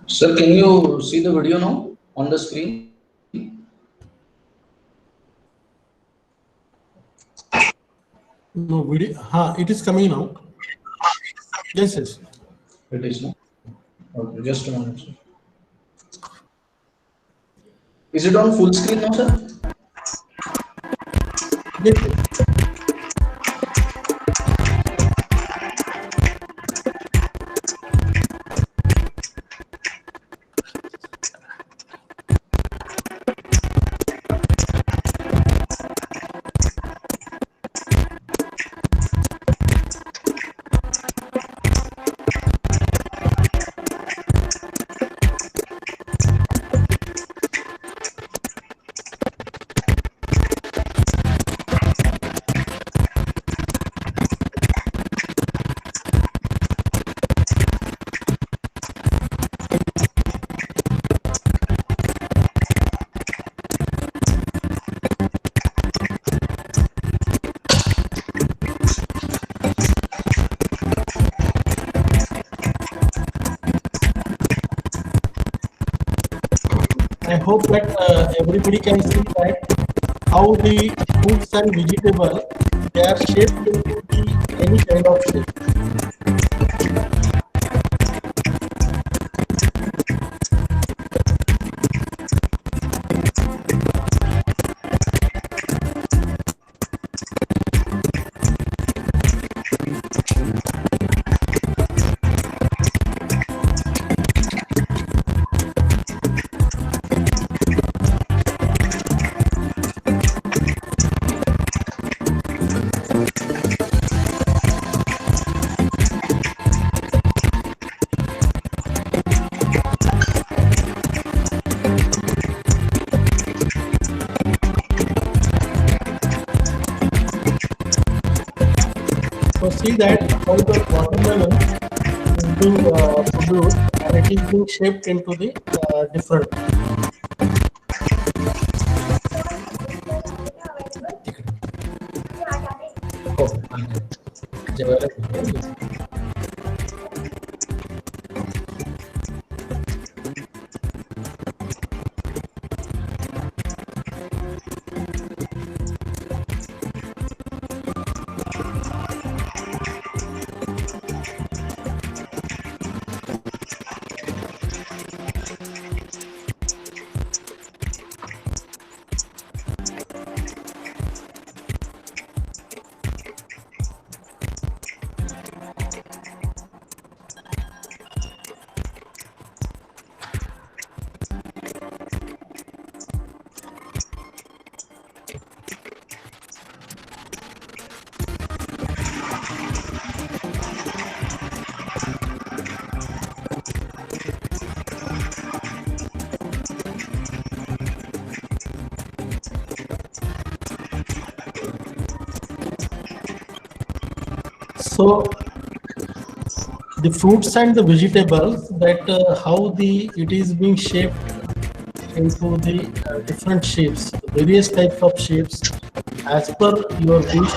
Sir, can you see the video now on the screen? No video. Ha, it is coming now. Yes, yes. It is no. Okay, just a minute, sir. Is it on full screen now, sir? Yes, yes. I hope that everybody can see that how the fruits and vegetables they are shaped into the any kind of shape. So see that how the watermelon is being produced and it is being shaped into the different. So the fruits and the vegetables, that how it is being shaped into the different shapes, various types of shapes as per your wish.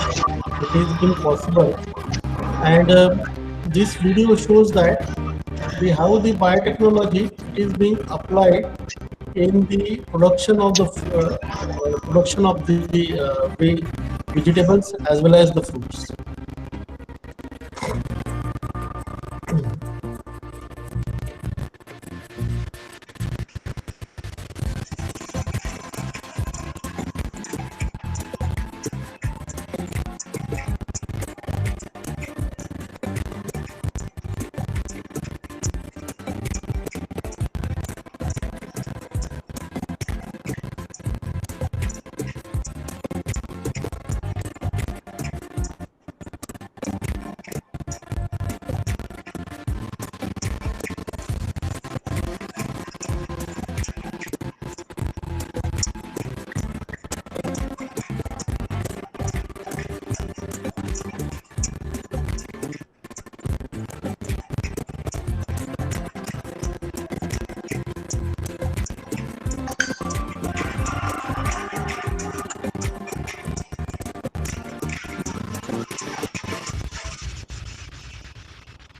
It is being possible, and this video shows that how the biotechnology is being applied in the production of the vegetables as well as the fruits.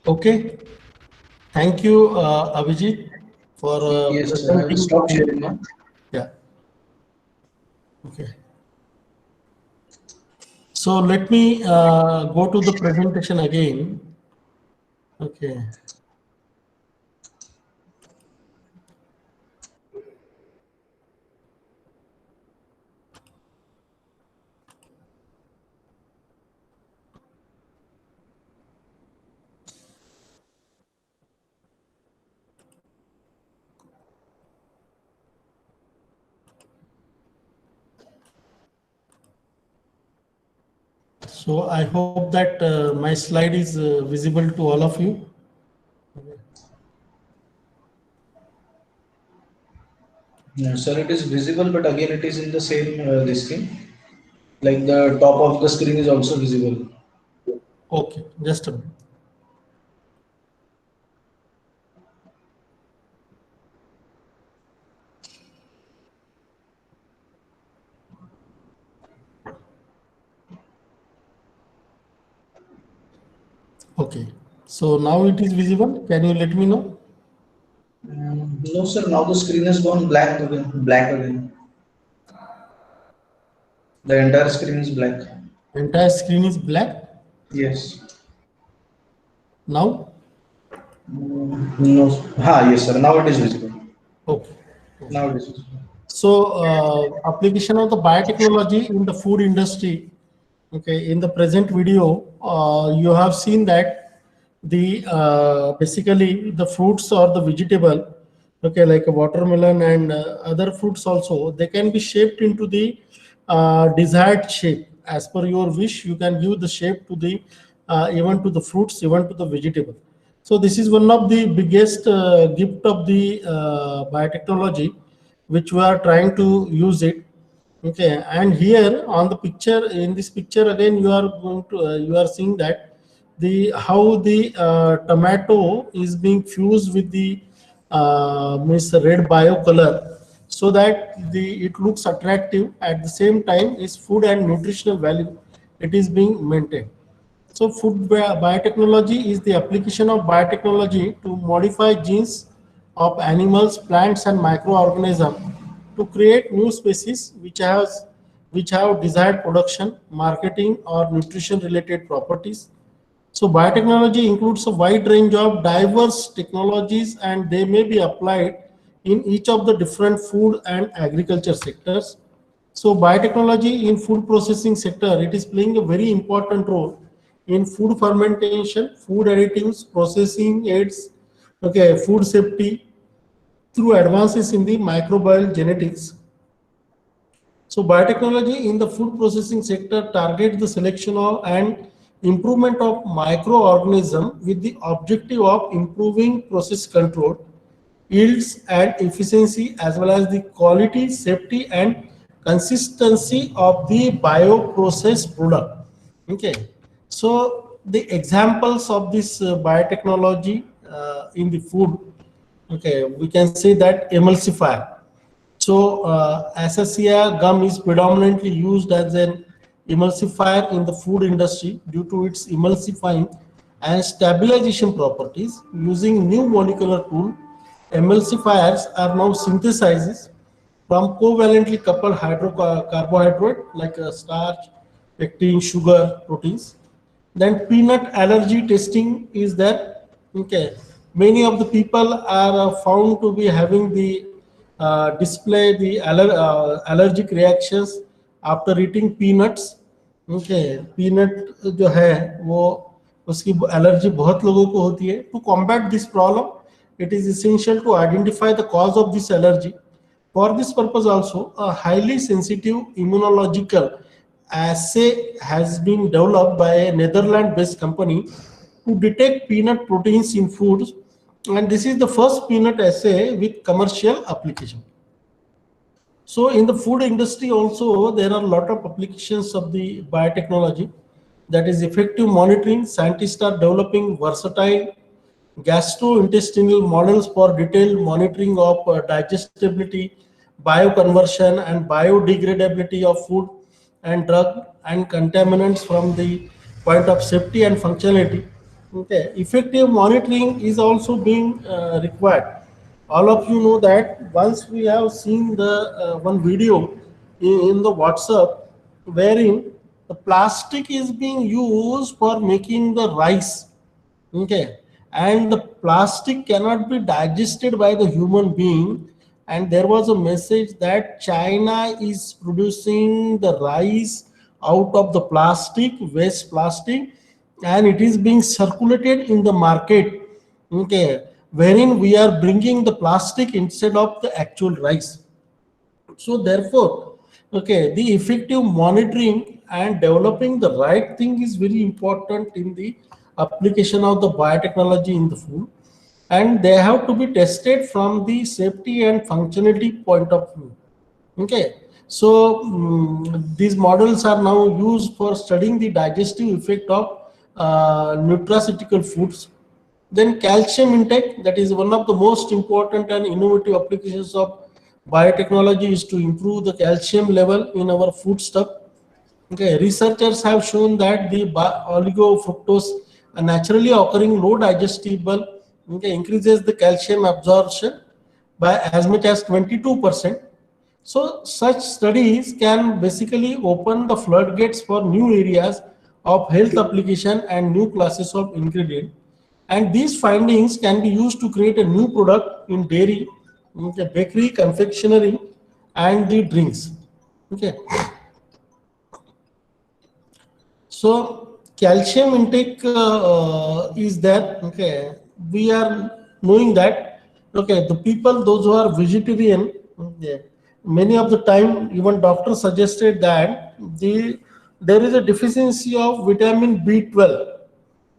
Okay, thank you, Abhijit, for Yes, sir. I will presenting. stop sharing now. Yeah. Okay. So let me go to the presentation again. Okay. So I hope that my slide is visible to all of you. No, sir, it is visible, but again, it is in the same this thing. Like the top of the screen is also visible. Okay, just a minute. Okay, so now it is visible. Can you let me know? No, sir. Now the screen has gone black again. Black again. The entire screen is black. Entire screen is black. Yes. Now? No. Ha, yes, sir. Now it is visible. Okay. Now it is visible. So application of the biotechnology in the food industry. Okay, in the present video, you have seen that the basically the fruits or the vegetable, okay, like a watermelon and other fruits also, they can be shaped into the desired shape as per your wish. You can give the shape to the even to the fruits, even to the vegetable. So this is one of the biggest gift of the biotechnology, which we are trying to use it. Okay, and here on the picture, in this picture again, you are going to you are seeing that the how the tomato is being fused with the means red bio color, so that the it looks attractive. At the same time, its food and nutritional value it is being maintained. So food biotechnology is the application of biotechnology to modify genes of animals, plants, and microorganisms to create new species which have desired production, marketing, or nutrition related properties. So biotechnology includes a wide range of diverse technologies, and they may be applied in each of the different food and agriculture sectors. So biotechnology in food processing sector, it is playing a very important role in food fermentation, food additives, processing aids, okay, food safety through advances in the microbial genetics. So biotechnology in the food processing sector targets the selection of and improvement of microorganisms with the objective of improving process control, yields and efficiency, as well as the quality, safety and consistency of the bioprocess product. Okay, so the examples of this biotechnology in the food, okay, we can say that emulsifier. So, Acacia gum is predominantly used as an emulsifier in the food industry due to its emulsifying and stabilization properties. Using new molecular tool, emulsifiers are now synthesized from covalently coupled carbohydrate like starch, pectin, sugar, proteins. Then peanut allergy testing is there. Okay, many of the people are found to be having the display the allergic reactions after eating peanuts. Okay, peanut जो है वो उसकी allergy बहुत लोगों को होती है. To combat this problem, it is essential to identify the cause of this allergy. For this purpose also, a highly sensitive immunological assay has been developed by a Netherlands-based company to detect peanut proteins in foods, and this is the first peanut assay with commercial application. So in the food industry also, there are a lot of applications of the biotechnology, that is effective monitoring. Scientists are developing versatile gastrointestinal models for detailed monitoring of digestibility, bioconversion, and biodegradability of food and drug and contaminants from the point of safety and functionality. Okay, effective monitoring is also being required. All of you know that once we have seen the one video in the WhatsApp wherein the plastic is being used for making the rice. Okay, and the plastic cannot be digested by the human being, and there was a message that China is producing the rice out of the plastic, waste plastic, and it is being circulated in the market. Okay, wherein we are bringing the plastic instead of the actual rice. So therefore, okay, the effective monitoring and developing the right thing is very important in the application of the biotechnology in the food, and they have to be tested from the safety and functionality point of view. Okay, so these models are now used for studying the digestive effect of nutraceutical foods. Then calcium intake, that is one of the most important and innovative applications of biotechnology, is to improve the calcium level in our food stuff. Okay, researchers have shown that the oligofructose, a naturally occurring low digestible, okay, increases the calcium absorption by as much as 22%. So such studies can basically open the floodgates for new areas of health application and new classes of ingredient. And these findings can be used to create a new product in dairy, okay, bakery, confectionery, and the drinks. Okay. So calcium intake is there. Okay, we are knowing that. Okay, the people, those who are vegetarian, okay, many of the time even doctor suggested that there is a deficiency of vitamin B12.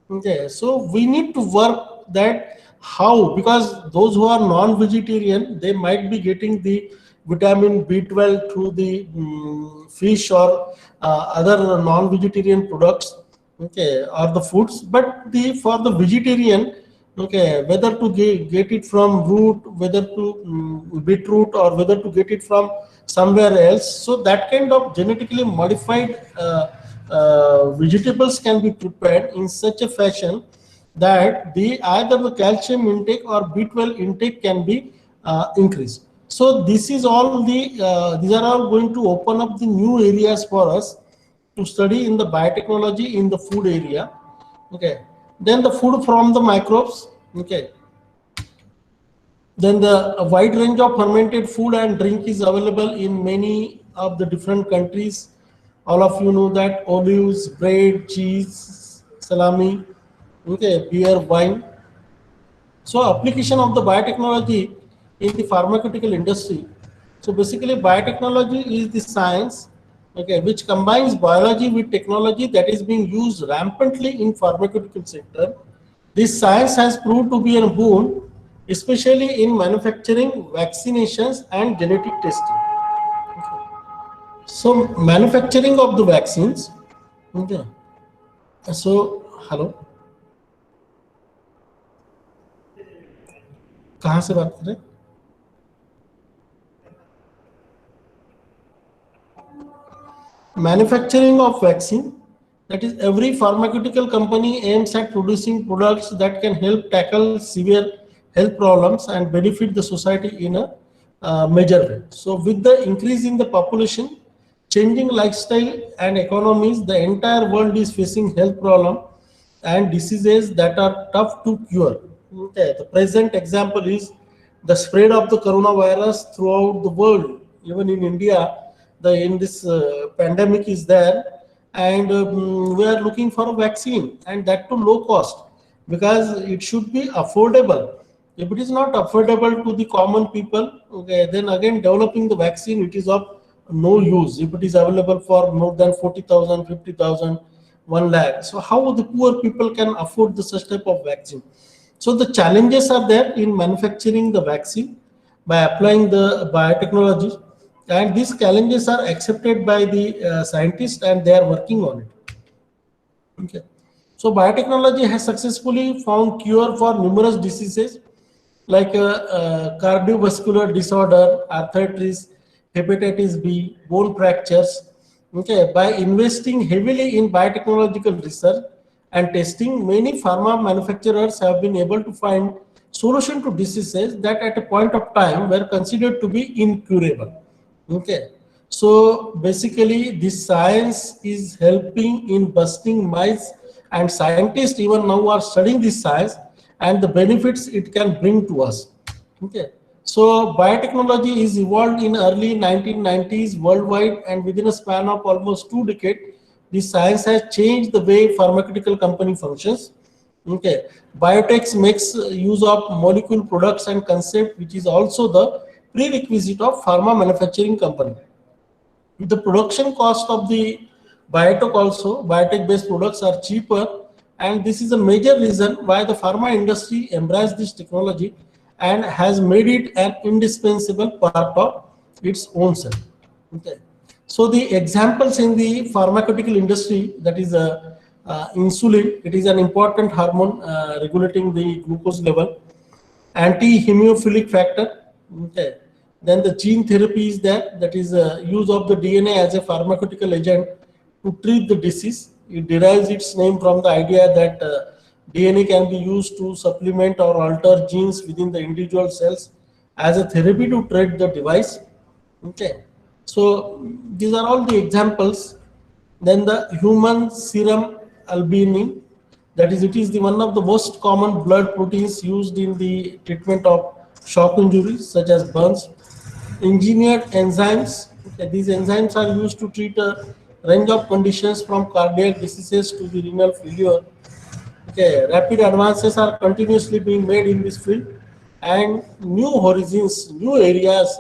Okay, so we need to work that how, because those who are non-vegetarian, they might be getting the vitamin B12 through the fish or other non-vegetarian products. okay, or the foods, but the for the vegetarian, okay, whether to get it from root, whether to beetroot, or whether to get it from somewhere else, so that kind of genetically modified vegetables can be prepared in such a fashion that the either the calcium intake or B12 intake can be increased. So this is all the these are all going to open up the new areas for us to study in the biotechnology in the food area. Okay, then the food from the microbes. Okay, then the a wide range of fermented food and drink is available in many of the different countries. All of you know that olives, bread, cheese, salami, okay, beer, wine. So application of the biotechnology in the pharmaceutical industry. So basically biotechnology is the science, okay, which combines biology with technology that is being used rampantly in pharmaceutical sector. This science has proved to be a boon, especially in manufacturing, vaccinations and genetic testing. So manufacturing of the vaccines, okay. So hello, कहाँ से बात कर रहे हैं? Manufacturing of vaccine, that is every pharmaceutical company aims at producing products that can help tackle severe health problems and benefit the society in a major way. So with the increase in the population, changing lifestyle and economies, the entire world is facing health problem and diseases that are tough to cure. Okay. The present example is the spread of the coronavirus throughout the world. Even in India, the in this pandemic is there, and we are looking for a vaccine, and that to low cost, because it should be affordable. If it is not affordable to the common people, okay, then again developing the vaccine, it is of no use if it is available for more than 40,000, 50,000, 1 lakh. So how the poor people can afford the such type of vaccine? So the challenges are there in manufacturing the vaccine by applying the biotechnology, and these challenges are accepted by the scientists and they are working on it. Okay. So biotechnology has successfully found cure for numerous diseases like cardiovascular disorder, arthritis, hepatitis B, bone fractures. Okay, by investing heavily in biotechnological research and testing, many pharma manufacturers have been able to find solution to diseases that at a point of time were considered to be incurable. Okay, so basically this science is helping in busting myths, and scientists even now are studying this science and the benefits it can bring to us. Okay, so biotechnology is evolved in early 1990s worldwide, and within a span of almost 2 decades, this science has changed the way pharmaceutical company functions. Okay, biotech makes use of molecule products and concept, which is also the prerequisite of pharma manufacturing company. The production cost of the biotech based products are cheaper, and this is a major reason why the pharma industry embraced this technology and has made it an indispensable part of its own self. Okay. So the examples in the pharmaceutical industry, that is insulin, it is an important hormone regulating the glucose level. Anti-hemophilic factor, okay. Then the gene therapy is there, that is use of the DNA as a pharmaceutical agent to treat the disease. It derives its name from the idea that DNA can be used to supplement or alter genes within the individual cells as a therapy to treat the device. Okay, so these are all the examples. Then the human serum albumin, that is, it is the one of the most common blood proteins used in the treatment of shock injuries such as burns. Engineered enzymes, okay, these enzymes are used to treat a range of conditions from cardiac diseases to the renal failure. Okay, rapid advances are continuously being made in this field, and new horizons, new areas,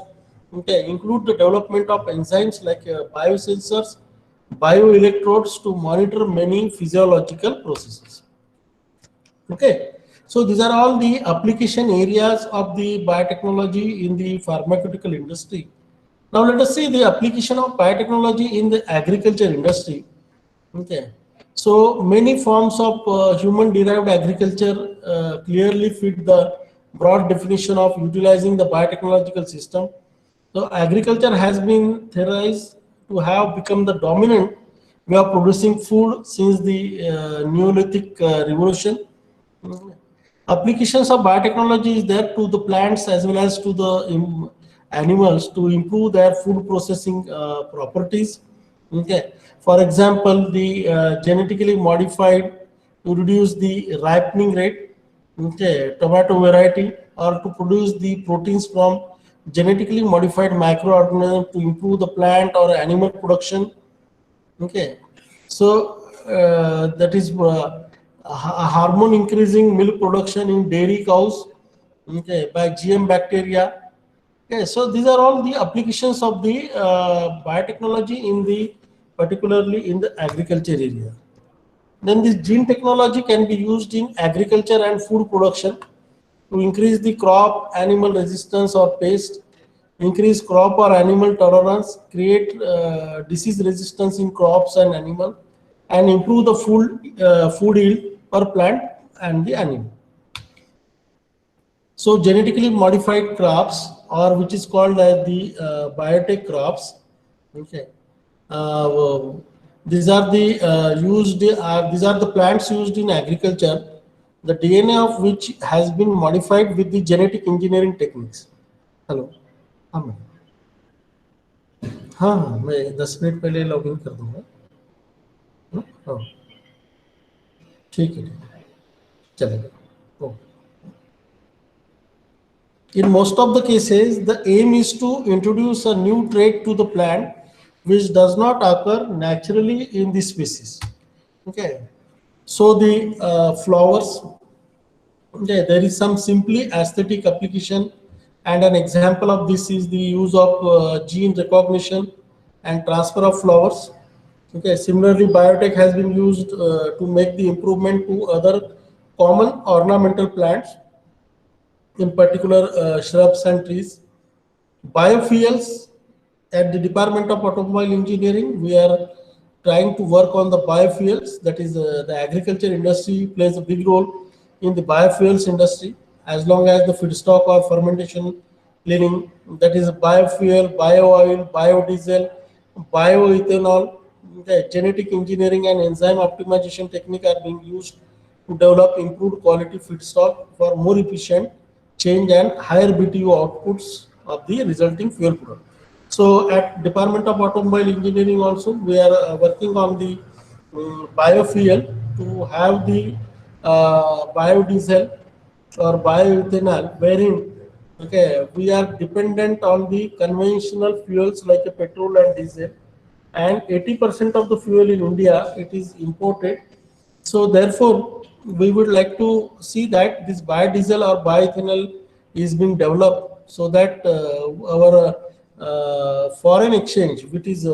okay, include the development of enzymes like biosensors, bioelectrodes to monitor many physiological processes. Okay, so these are all the application areas of the biotechnology in the pharmaceutical industry. Now let us see the application of biotechnology in the agriculture industry. Okay, So many forms of human-derived agriculture clearly fit the broad definition of utilizing the biotechnological system. So agriculture has been theorized to have become the dominant way of producing food since the Neolithic revolution. Applications of biotechnology is there to the plants as well as to the animals to improve their food processing properties. Okay. For example, the genetically modified to reduce the ripening rate, okay, tomato variety, or to produce the proteins from genetically modified microorganisms to improve the plant or animal production. Okay, so that is hormone increasing milk production in dairy cows, okay, by GM bacteria. Okay, so these are all the applications of the biotechnology in the particularly in the agriculture area. Then this gene technology can be used in agriculture and food production to increase the crop animal resistance or pest, increase crop or animal tolerance, create disease resistance in crops and animal, and improve the food yield per plant and the animal. So genetically modified crops, or which is called as the biotech crops, okay. Uh, these are the these are the plants used in agriculture, the DNA of which has been modified with the genetic engineering techniques. Hello हाँ ma'am हाँ हाँ मैं 10 minute पहले log in कर दूंगा हाँ ठीक है चलेगा okay In most of the cases, the aim is to introduce a new trait to the plant which does not occur naturally in the species. Okay, so the flowers, okay, there is some simply aesthetic application, and an example of this is the use of gene recognition and transfer of flowers. Okay, similarly, biotech has been used to make the improvement to other common ornamental plants, in particular shrubs and trees. Biofuels at the Department of Automobile Engineering, we are trying to work on the biofuels. That is, the agriculture industry plays a big role in the biofuels industry, as long as the feedstock or fermentation cleaning, that is biofuel, bio-oil, biodiesel, bioethanol, the genetic engineering and enzyme optimization technique are being used to develop improved quality feedstock for more efficient change and higher BTU outputs of the resulting fuel product. So at Department of Automobile Engineering also, we are working on the biofuel to have the biodiesel or bioethanol, wherein okay, we are dependent on the conventional fuels like a petrol and diesel, and 80% of the fuel in India it is imported. So therefore, we would like to see that this biodiesel or bioethanol is being developed so that our foreign exchange, which is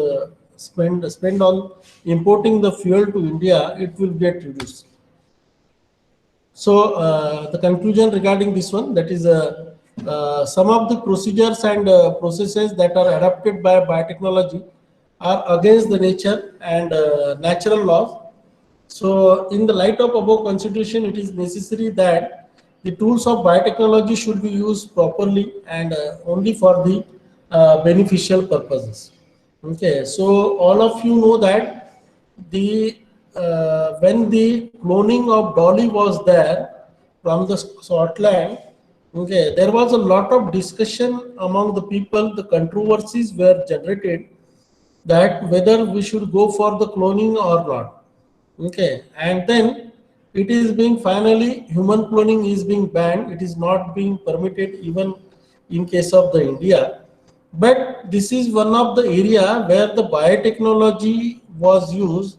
spend on importing the fuel to India, it will get reduced. So the conclusion regarding this one, that is some of the procedures and processes that are adopted by biotechnology are against the nature and natural laws. So in the light of above consideration, it is necessary that the tools of biotechnology should be used properly and only for the beneficial purposes. Okay, so all of you know that the when the cloning of Dolly was there from the Scotland, okay, there was a lot of discussion among the people. The controversies were generated that whether we should go for the cloning or not. Okay, and then it is being finally human cloning is being banned. It is not being permitted even in case of the India. But this is one of the area where the biotechnology was used,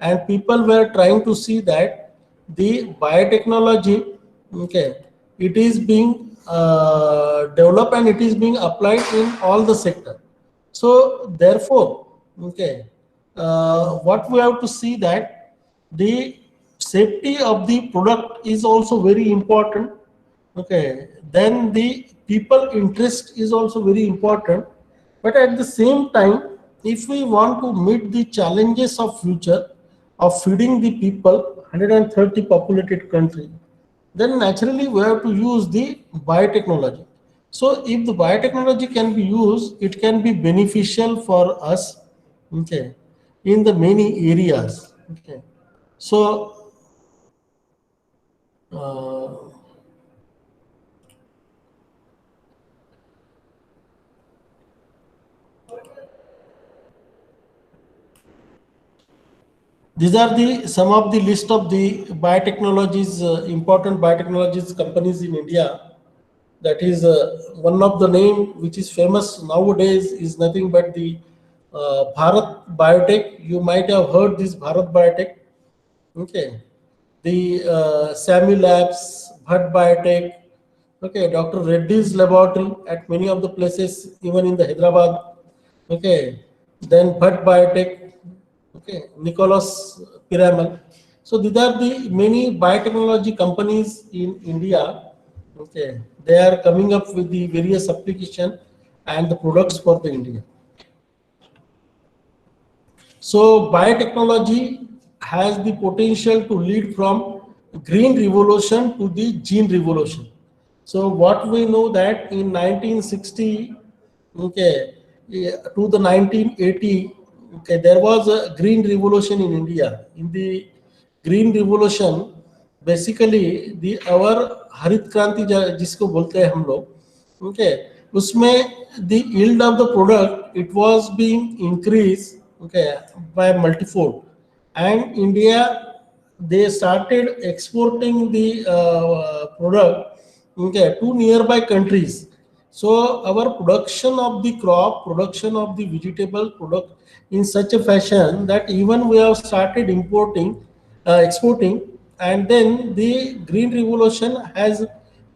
and people were trying to see that the biotechnology, okay, it is being developed and it is being applied in all the sector. So therefore, okay, what we have to see that the safety of the product is also very important. Okay, then the people interest is also very important. But at the same time, if we want to meet the challenges of future, of feeding the people, 130 populated country, then naturally we have to use the biotechnology. So if the biotechnology can be used, it can be beneficial for us, okay, in the many areas. Okay. So uh, these are the some of the list of the biotechnologies, important biotechnologies companies in India. That is one of the name which is famous nowadays is nothing but the Bharat Biotech. You might have heard this Bharat Biotech. Okay, the SAMI Labs, Bhatt Biotech. Okay, Dr. Reddy's laboratory at many of the places, even in the Hyderabad. Okay, then Bhatt Biotech. Okay, Nicholas Piramal. So these are the many biotechnology companies in India. Okay, they are coming up with the various application and the products for the India. So biotechnology has the potential to lead from green revolution to the gene revolution. So what we know that in 1960, okay, to the 1980, okay, there was a green revolution in India. In the green revolution, basically the our हरित क्रांति जिसको बोलते हैं हम लोग, okay, उसमें the yield of the product it was being increased, okay, by multifold, and India they started exporting the product, okay, to nearby countries. So our production of the crop, production of the vegetable product in such a fashion that even we have started importing, exporting, and then the green revolution has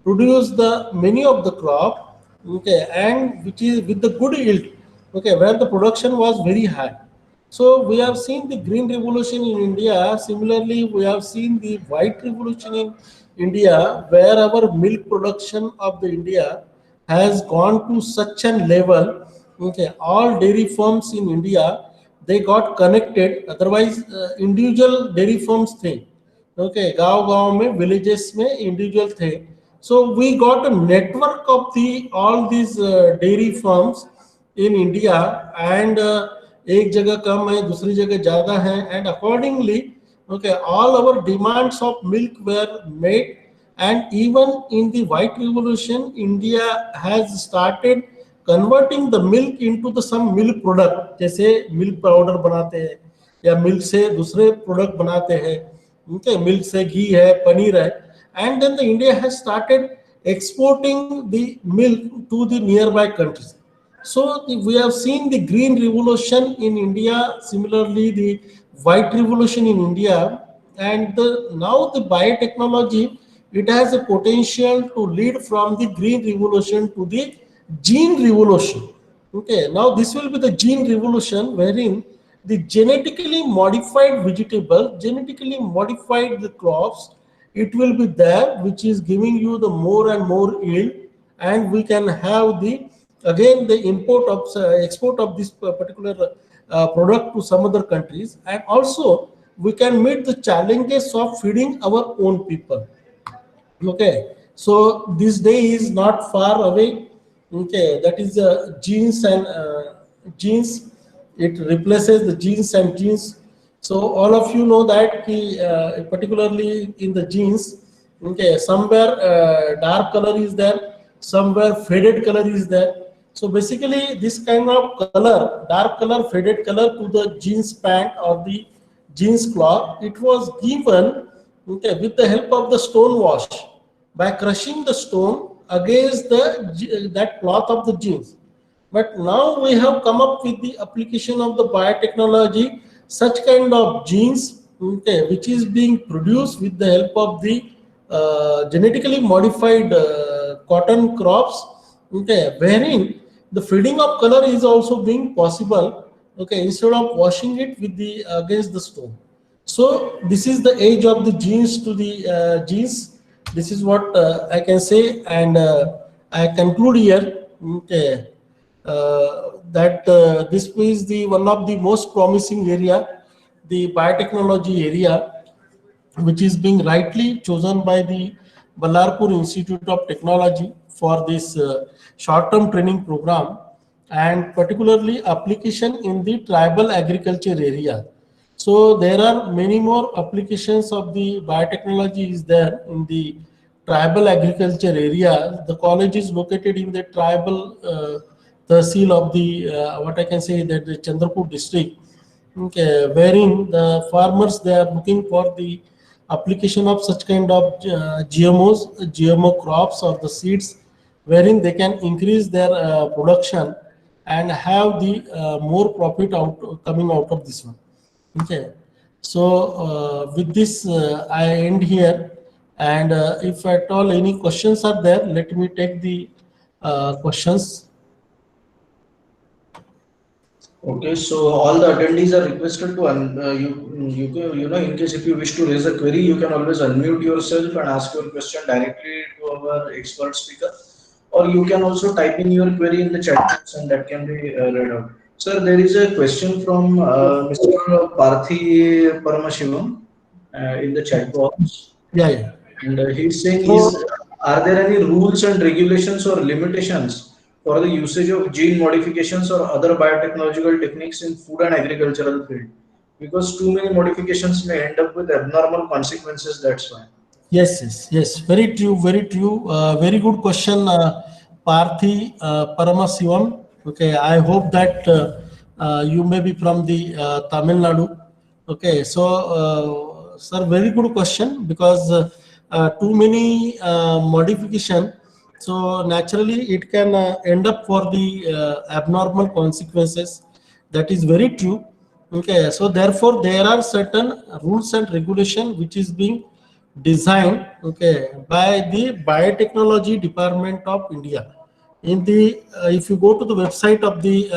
produced the many of the crop, okay, and which is with the good yield, okay, where the production was very high. So we have seen the green revolution in India. Similarly, we have seen the white revolution in India, where our milk production of the India has gone to such a level. Okay, all dairy farms in India they got connected. Otherwise, individual dairy farms थे. Okay, गांव-गांव में, villages में individual थे. So we got a network of the all these dairy farms in India, and एक जगह कम है, दूसरी जगह ज्यादा है, and accordingly, okay, all our demands of milk were met, and even in the white revolution, India has started converting the milk into the some milk product, जैसे milk powder बनाते हैं या milk से दूसरे product बनाते हैं, okay, milk से घी है, पनीर है, and then the India has started exporting the milk to the nearby countries. So we have seen the green revolution in India, similarly the white revolution in India, and now the biotechnology, it has a potential to lead from the green revolution to the gene revolution. Okay, now this will be the gene revolution wherein the genetically modified vegetable, genetically modified the crops, it will be there, which is giving you the more and more yield, and we can have the again the import of export of this particular product to some other countries, and also we can meet the challenges of feeding our own people. Okay, so this day is not far away. Okay, that is genes and genes. It replaces the genes and genes. So all of you know that particularly in the genes, okay, somewhere dark color is there, somewhere faded color is there. So basically, this kind of color, dark color, faded color to the jeans pant or the jeans cloth, it was given, okay, with the help of the stone wash, by crushing the stone against the that cloth of the jeans. But now we have come up with the application of the biotechnology, such kind of genes, okay, which is being produced with the help of the genetically modified cotton crops, okay, wherein the feeding of color is also being possible, okay, instead of washing it with the against the stone. So this is the age of the genes to the genes. This is what I can say, and I conclude here. Okay, that this is the one of the most promising area. the biotechnology area, which is being rightly chosen by the Ballarpur Institute of Technology for this short-term training program, and particularly application in the tribal agriculture area. So there are many more applications of the biotechnology is there in the tribal agriculture area. The college is located in the tribal tehsil of the what I can say that the Chandrapur district. Okay, wherein the farmers they are looking for the application of such kind of GMOs, GMO crops or the seeds, wherein they can increase their production and have the more profit out coming out of this one. Okay, so with this I end here, and if at all any questions are there, let me take the questions. Okay, so all the attendees are requested to in case if you wish to raise a query, you can always unmute yourself and ask your question directly to our expert speaker, or you can also type in your query in the chat box and that can be read out. Sir, there is a question from Mr. Parthi Paramashivam in the chat box, Yeah, yeah. and he's saying, So are there any rules and regulations or limitations for the usage of gene modifications or other biotechnological techniques in food and agricultural field? Because too many modifications may end up with abnormal consequences. That's why. yes, yes, yes. Very true, very true. Very good question, Parthi Paramasivam. Okay, I hope that you may be from the Tamil Nadu. Okay, so sir, very good question because too many modification. So naturally, it can end up for the abnormal consequences. That is very true. Okay, so therefore there are certain rules and regulation which is being designed, okay, by the biotechnology department of India. In the if you go to the website of the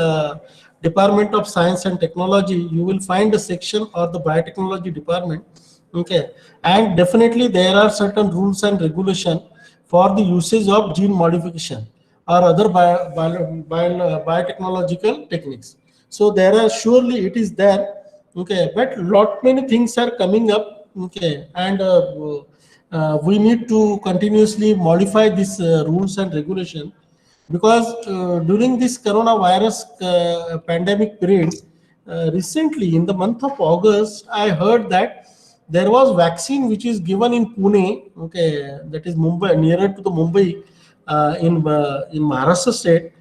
Department of Science and Technology, you will find a section of the biotechnology department. Okay, and definitely there are certain rules and regulation for the usage of gene modification or other biotechnological techniques. So there are surely it is there. Okay, but lot many things are coming up. Okay, and we need to continuously modify these rules and regulation, because during this coronavirus pandemic period, recently in the month of August, I heard that there was vaccine which is given in Pune, okay, that is Mumbai, nearer to the Mumbai, in Maharashtra state,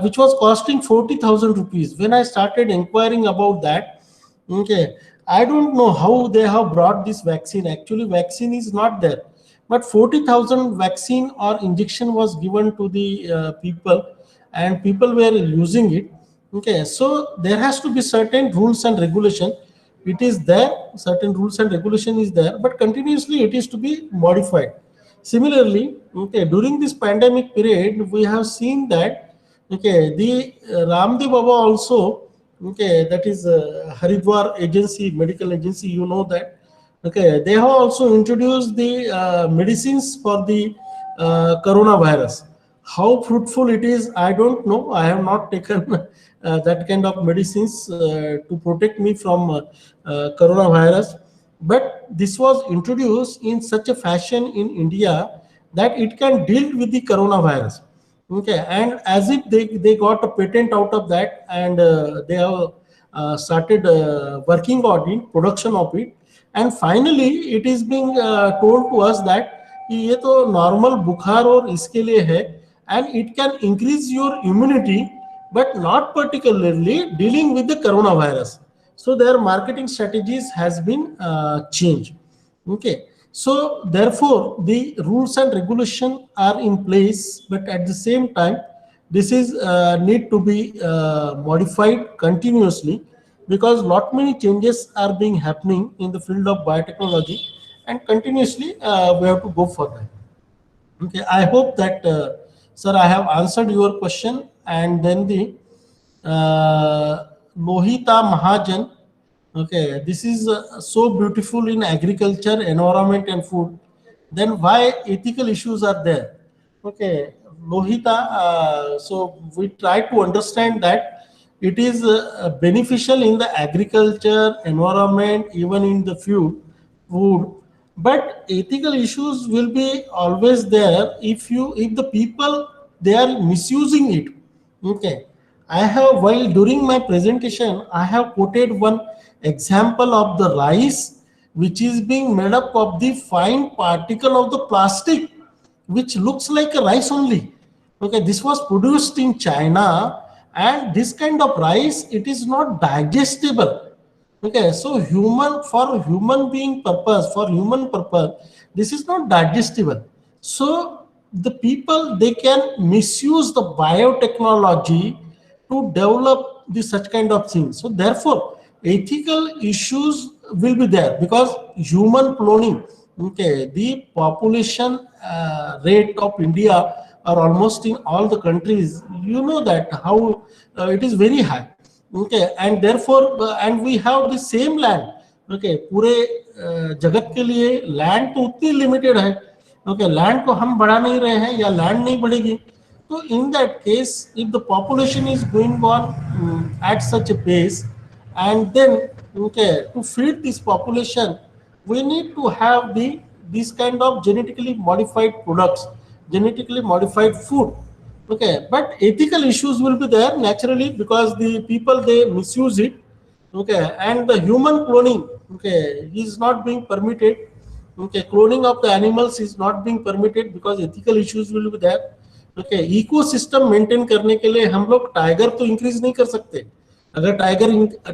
which was costing 40,000 rupees. When I started inquiring about that, okay, I don't know how they have brought this vaccine. Actually, vaccine is not there, but 40,000 vaccine or injection was given to the people, and people were using it. Okay, so there has to be certain rules and regulation. It is there, certain rules and regulation is there, but continuously it is to be modified. Similarly, okay, during this pandemic period, we have seen that, okay, the Ramdev Baba also, okay, that is Haridwar agency, medical agency, you know that. Okay, they have also introduced the medicines for the coronavirus. How fruitful it is, I don't know. I have not taken that kind of medicines to protect me from coronavirus. But this was introduced in such a fashion in India that it can deal with the coronavirus. Okay, and as if they got a patent out of that, and they have started working on it, production of it, and finally it is being told to us that कि ये तो normal बुखार और इसके लिए है, and it can increase your immunity, but not particularly dealing with the coronavirus. So their marketing strategies has been changed. Okay, so therefore the rules and regulation are in place, but at the same time this is need to be modified continuously, because lot many changes are being happening in the field of biotechnology, and continuously we have to go for that. Okay, I hope that sir, I have answered your question. And then the Lohita Mahajan. Okay, this is so beautiful in agriculture, environment, and food. Then why ethical issues are there? Okay, Lohita. So we try to understand that. it is beneficial in the agriculture, environment, even in the food. But ethical issues will be always there if the people they are misusing it. Okay, I have while during my presentation I have quoted one example of the rice which is being made up of the fine particle of the plastic which looks like a rice only. Okay, this was produced in China, and this kind of rice it is not digestible. Okay, so for human purpose, this is not digestible. So the people they can misuse the biotechnology to develop this such kind of things. So therefore, ethical issues will be there because human cloning. Okay, the population rate of India are almost in all the countries. You know that how it is very high. Okay, and therefore and we have the same land. Okay, पूरे जगत के लिए land तो उतनी limited है. Okay, land को हम बढ़ा नहीं रहे हैं या लैंड नहीं बढ़ेगी. So in that case, if the population is going on at such a pace, and then okay, to feed this population, we need to have these kind of genetically modified products, genetically modified food. Okay, but ethical issues will be there naturally because the people they misuse it. Okay, and the human cloning, okay, is not being permitted. Okay, cloning of the animals is not being permitted because ethical issues will be there. Okay, ecosystem maintain करने के लिए हम लोग tiger तो increase नहीं कर सकते. अगर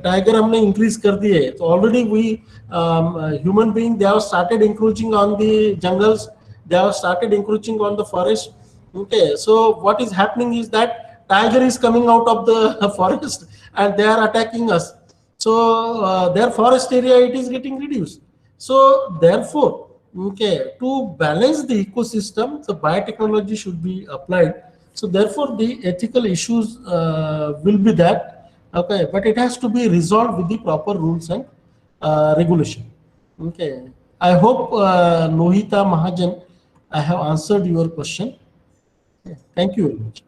टाइगर हमने इंक्रीज कर दिए तो already we human being they have started encroaching on the jungles, they have started encroaching on the forest. Okay, so what is happening is that tiger is coming out of the forest and they are attacking us. So their forest area it is getting reduced. So therefore, okay, to balance the ecosystem, the biotechnology should be applied. So therefore, the ethical issues will be that. Okay, but it has to be resolved with the proper rules and regulation. Okay, I hope Lohita Mahajan, I have answered your question. Yeah, thank you very much.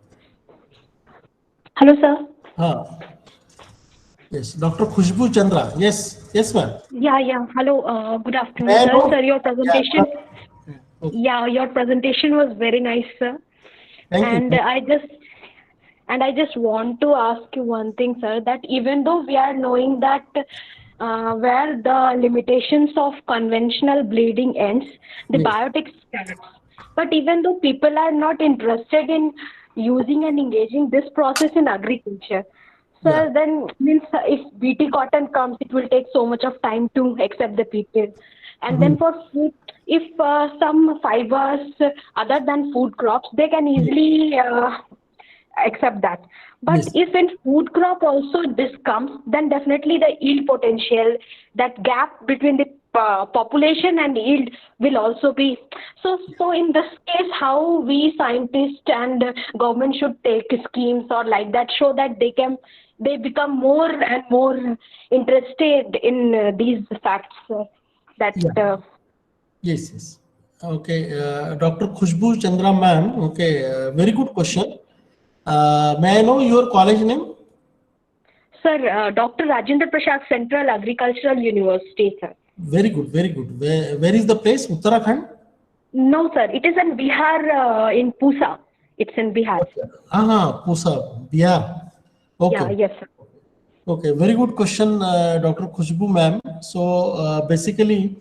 Hello, sir. Yes, Dr. Khushbu Chandra. Yes, ma'am. Yeah. Hello. Good afternoon, sir. Sir, your presentation. Yeah, your presentation was very nice, sir. Thank you. I just want to ask you one thing, sir. That even though we are knowing that where the limitations of conventional bleeding ends, the Yes. biotech starts. But even though people are not interested in using and engaging this process in agriculture, sir, Yeah. then means if BT cotton comes, it will take so much of time to accept the people. And then for food, if some fibers other than food crops, they can easily accept that. But Yes. if in food crop also this comes, then definitely the yield potential, that gap between the population and yield will also be. So in this case, how we scientists and government should take schemes or like that, so that they become more and more interested in these facts. That Yeah. Yes. Okay, Dr. Khushbu Chandra ma'am. Okay, very good question. May I know your college name? Sir, Dr. Rajendra Prasad, Central Agricultural University, sir. Very good. Where is the place? Uttarakhand? No, sir. It is in Bihar, in Pusa. It's in Bihar. Pusa, Bihar. Okay. Yeah, yes, sir. Okay, very good question, Dr. Khushbu ma'am. So basically,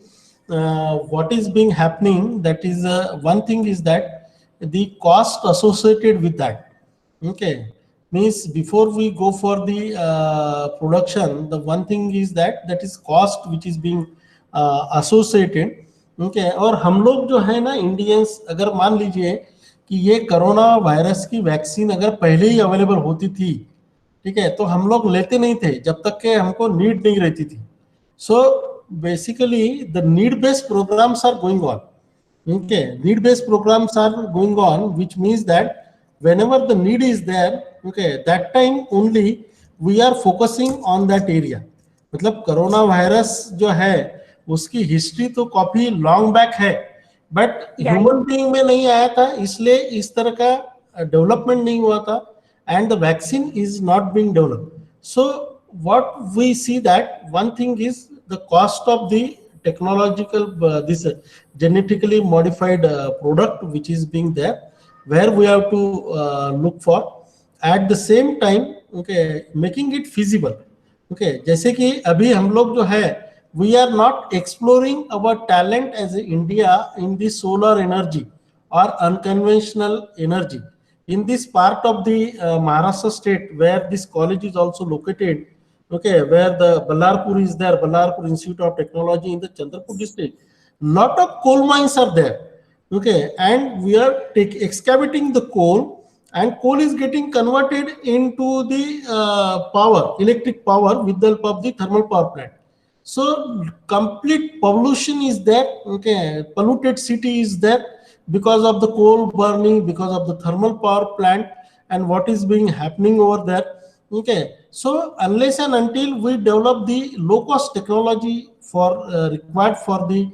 what is being happening, that is one thing is that the cost associated with that. Okay, means before we go for the production, the one thing is that is cost which is being associated. Okay, और हम लोग जो है ना Indians, अगर मान लीजिए कि ये कोरोना वायरस की वैक्सीन अगर पहले ही अवेलेबल होती थी, ठीक है, तो हम लोग लेते नहीं थे जब तक के हमको नीड नहीं रहती थी. So basically the need based programs are going on. Okay, need based programs are going on, which means that whenever the need is there, okay, that time only we are focusing on that area. मतलब corona virus जो है उसकी history तो काफी long back है, but human being में नहीं आया था, इसलिए इस तरह का डेवलपमेंट नहीं हुआ था, and the vaccine is not being developed. So what we see that one thing is the cost of the technological this genetically modified product which is being there, where we have to look for. At the same time, okay, making it feasible. Okay, जैसे कि अभी हम लोग जो है, we are not exploring our talent as India in the solar energy or unconventional energy. In this part of the Maharashtra state where this college is also located, okay, where the Ballarpur is there, Ballarpur Institute of Technology in the Chandrapur district, lot of coal mines are there, okay, and we are excavating the coal, and coal is getting converted into the power, electric power with the help of the thermal power plant. So complete pollution is there, okay, polluted city is there because of the coal burning, because of the thermal power plant and what is being happening over there. Okay, so unless and until we develop the low cost technology for required for the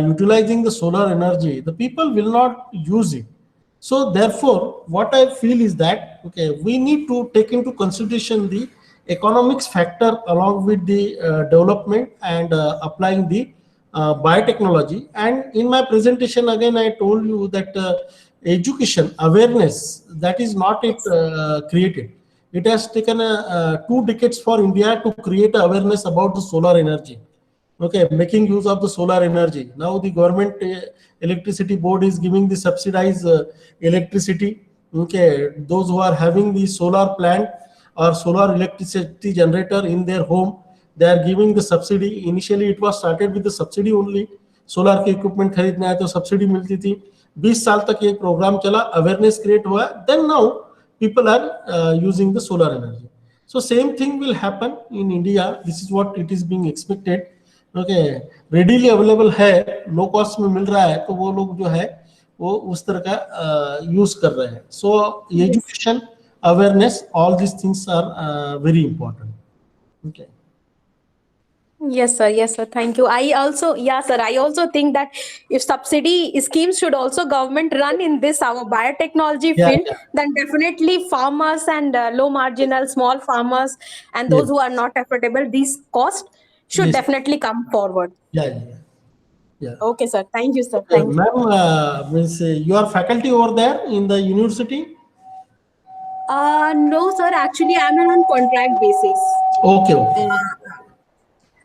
utilizing the solar energy, the people will not use it. So therefore, what I feel is that, okay, we need to take into consideration the economics factor along with the development and applying the biotechnology. And in my presentation, again, I told you that education awareness, that is not it created. It has taken 2 decades for India to create awareness about the solar energy. Okay, making use of the solar energy. Now the government electricity board is giving the subsidized electricity. Okay, those who are having the solar plant or solar electricity generator in their home, they are giving the subsidy. Initially it was started with the subsidy only. Solar के equipment खरीदना है तो subsidy मिलती थी. 20 साल तक ये program चला, अवेयरनेस क्रिएट हुआ, then now people are using the solar energy. So same thing will happen in India. This is what it is being expected. Okay, readily available है, लो कॉस्ट में मिल रहा है, तो वो लोग जो है वो उस तरह का यूज कर रहे हैं. So education, awareness, all this things are very important. Okay. Yes, sir. Yes, sir. Thank you. I also, yeah, sir. I also think that if subsidy schemes should also government run in this our biotechnology field, then definitely farmers and low marginal small farmers and those who are not affordable, these costs should definitely come forward. Yeah. Okay, sir. Thank you, sir. Thank you. Ma'am, means you are faculty over there in the university? No, sir. Actually, I'm on contract basis. Okay.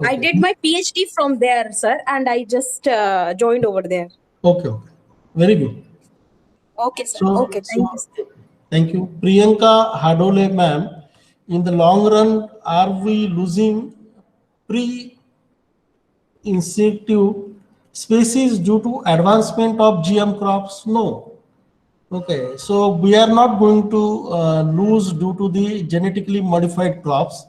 I did my PhD from there, sir, and I just joined over there. Okay. Very good. Okay, sir. Okay, thank you, sir. Thank you. Priyanka Hadole, ma'am, in the long run, are we losing pre-instinctive species due to advancement of GM crops? No. Okay, so we are not going to lose due to the genetically modified crops.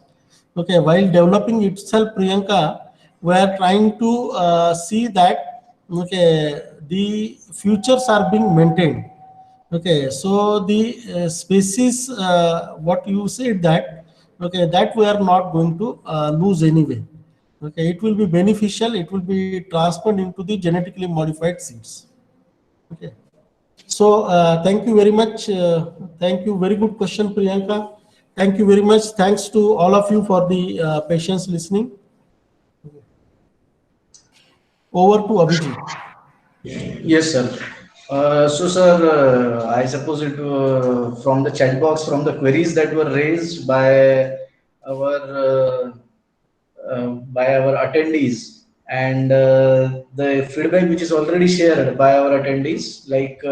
Okay, while developing itself, Priyanka, we are trying to see that, okay, the futures are being maintained. Okay, so the species, what you said that, okay, that we are not going to lose anyway. Okay, it will be beneficial. It will be transferred into the genetically modified seeds. Okay. So thank you very much. Thank you. Very good question, Priyanka. Thank you very much. Thanks to all of you for the patience listening. Over to Abhijit. Yes, sir. So, sir, I suppose it from the chat box, from the queries that were raised by our attendees, and the feedback which is already shared by our attendees, like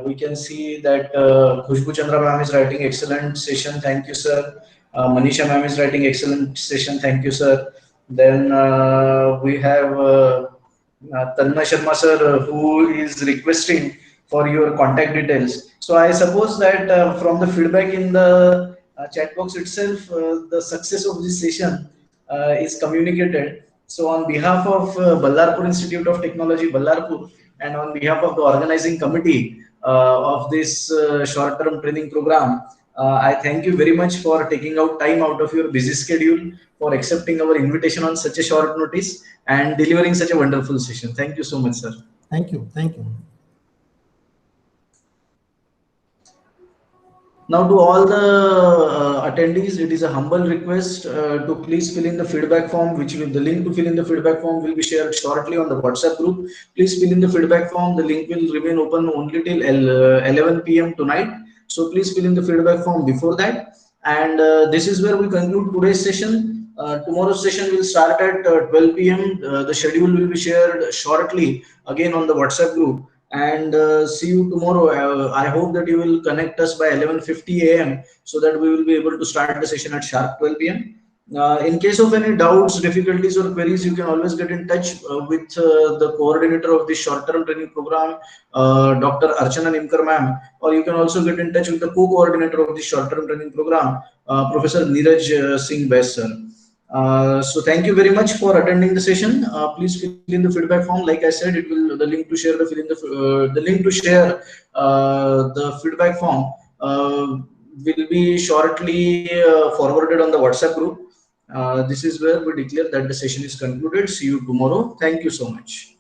we can see that Khushbu Chandra ma'am is writing excellent session. Thank you, sir. Manisha ma'am is writing excellent session. Thank you, sir. Then we have Tanmay Sharma sir, who is requesting for your contact details. So I suppose that from the feedback in the chat box itself, the success of this session is communicated. So on behalf of Ballarpur Institute of Technology, Ballarpur, and on behalf of the organizing committee of this short-term training program, I thank you very much for taking out time out of your busy schedule, for accepting our invitation on such a short notice and delivering such a wonderful session. Thank you so much, sir. Thank you. Thank you. Now, to all the attendees, it is a humble request to please fill in the feedback form, the link to fill in the feedback form will be shared shortly on the WhatsApp group. Please fill in the feedback form. The link will remain open only till 11 p.m. tonight. So please fill in the feedback form before that. And this is where we conclude today's session. Tomorrow's session will start at 12 p.m. The schedule will be shared shortly again on the WhatsApp group. And see you tomorrow. I hope that you will connect us by 11:50 a.m. so that we will be able to start the session at sharp 12 p.m. In case of any doubts, difficulties, or queries, you can always get in touch with the coordinator of this short-term training program, Dr. Archana Nimkar ma'am, or you can also get in touch with the co-coordinator of this short-term training program, Professor Neeraj Singh Baid sir. So thank you very much for attending the session. Please fill in the feedback form. Like I said, it will the link to share the link to share the feedback form will be shortly forwarded on the WhatsApp group. This is where we declare that the session is concluded. See you tomorrow. Thank you so much.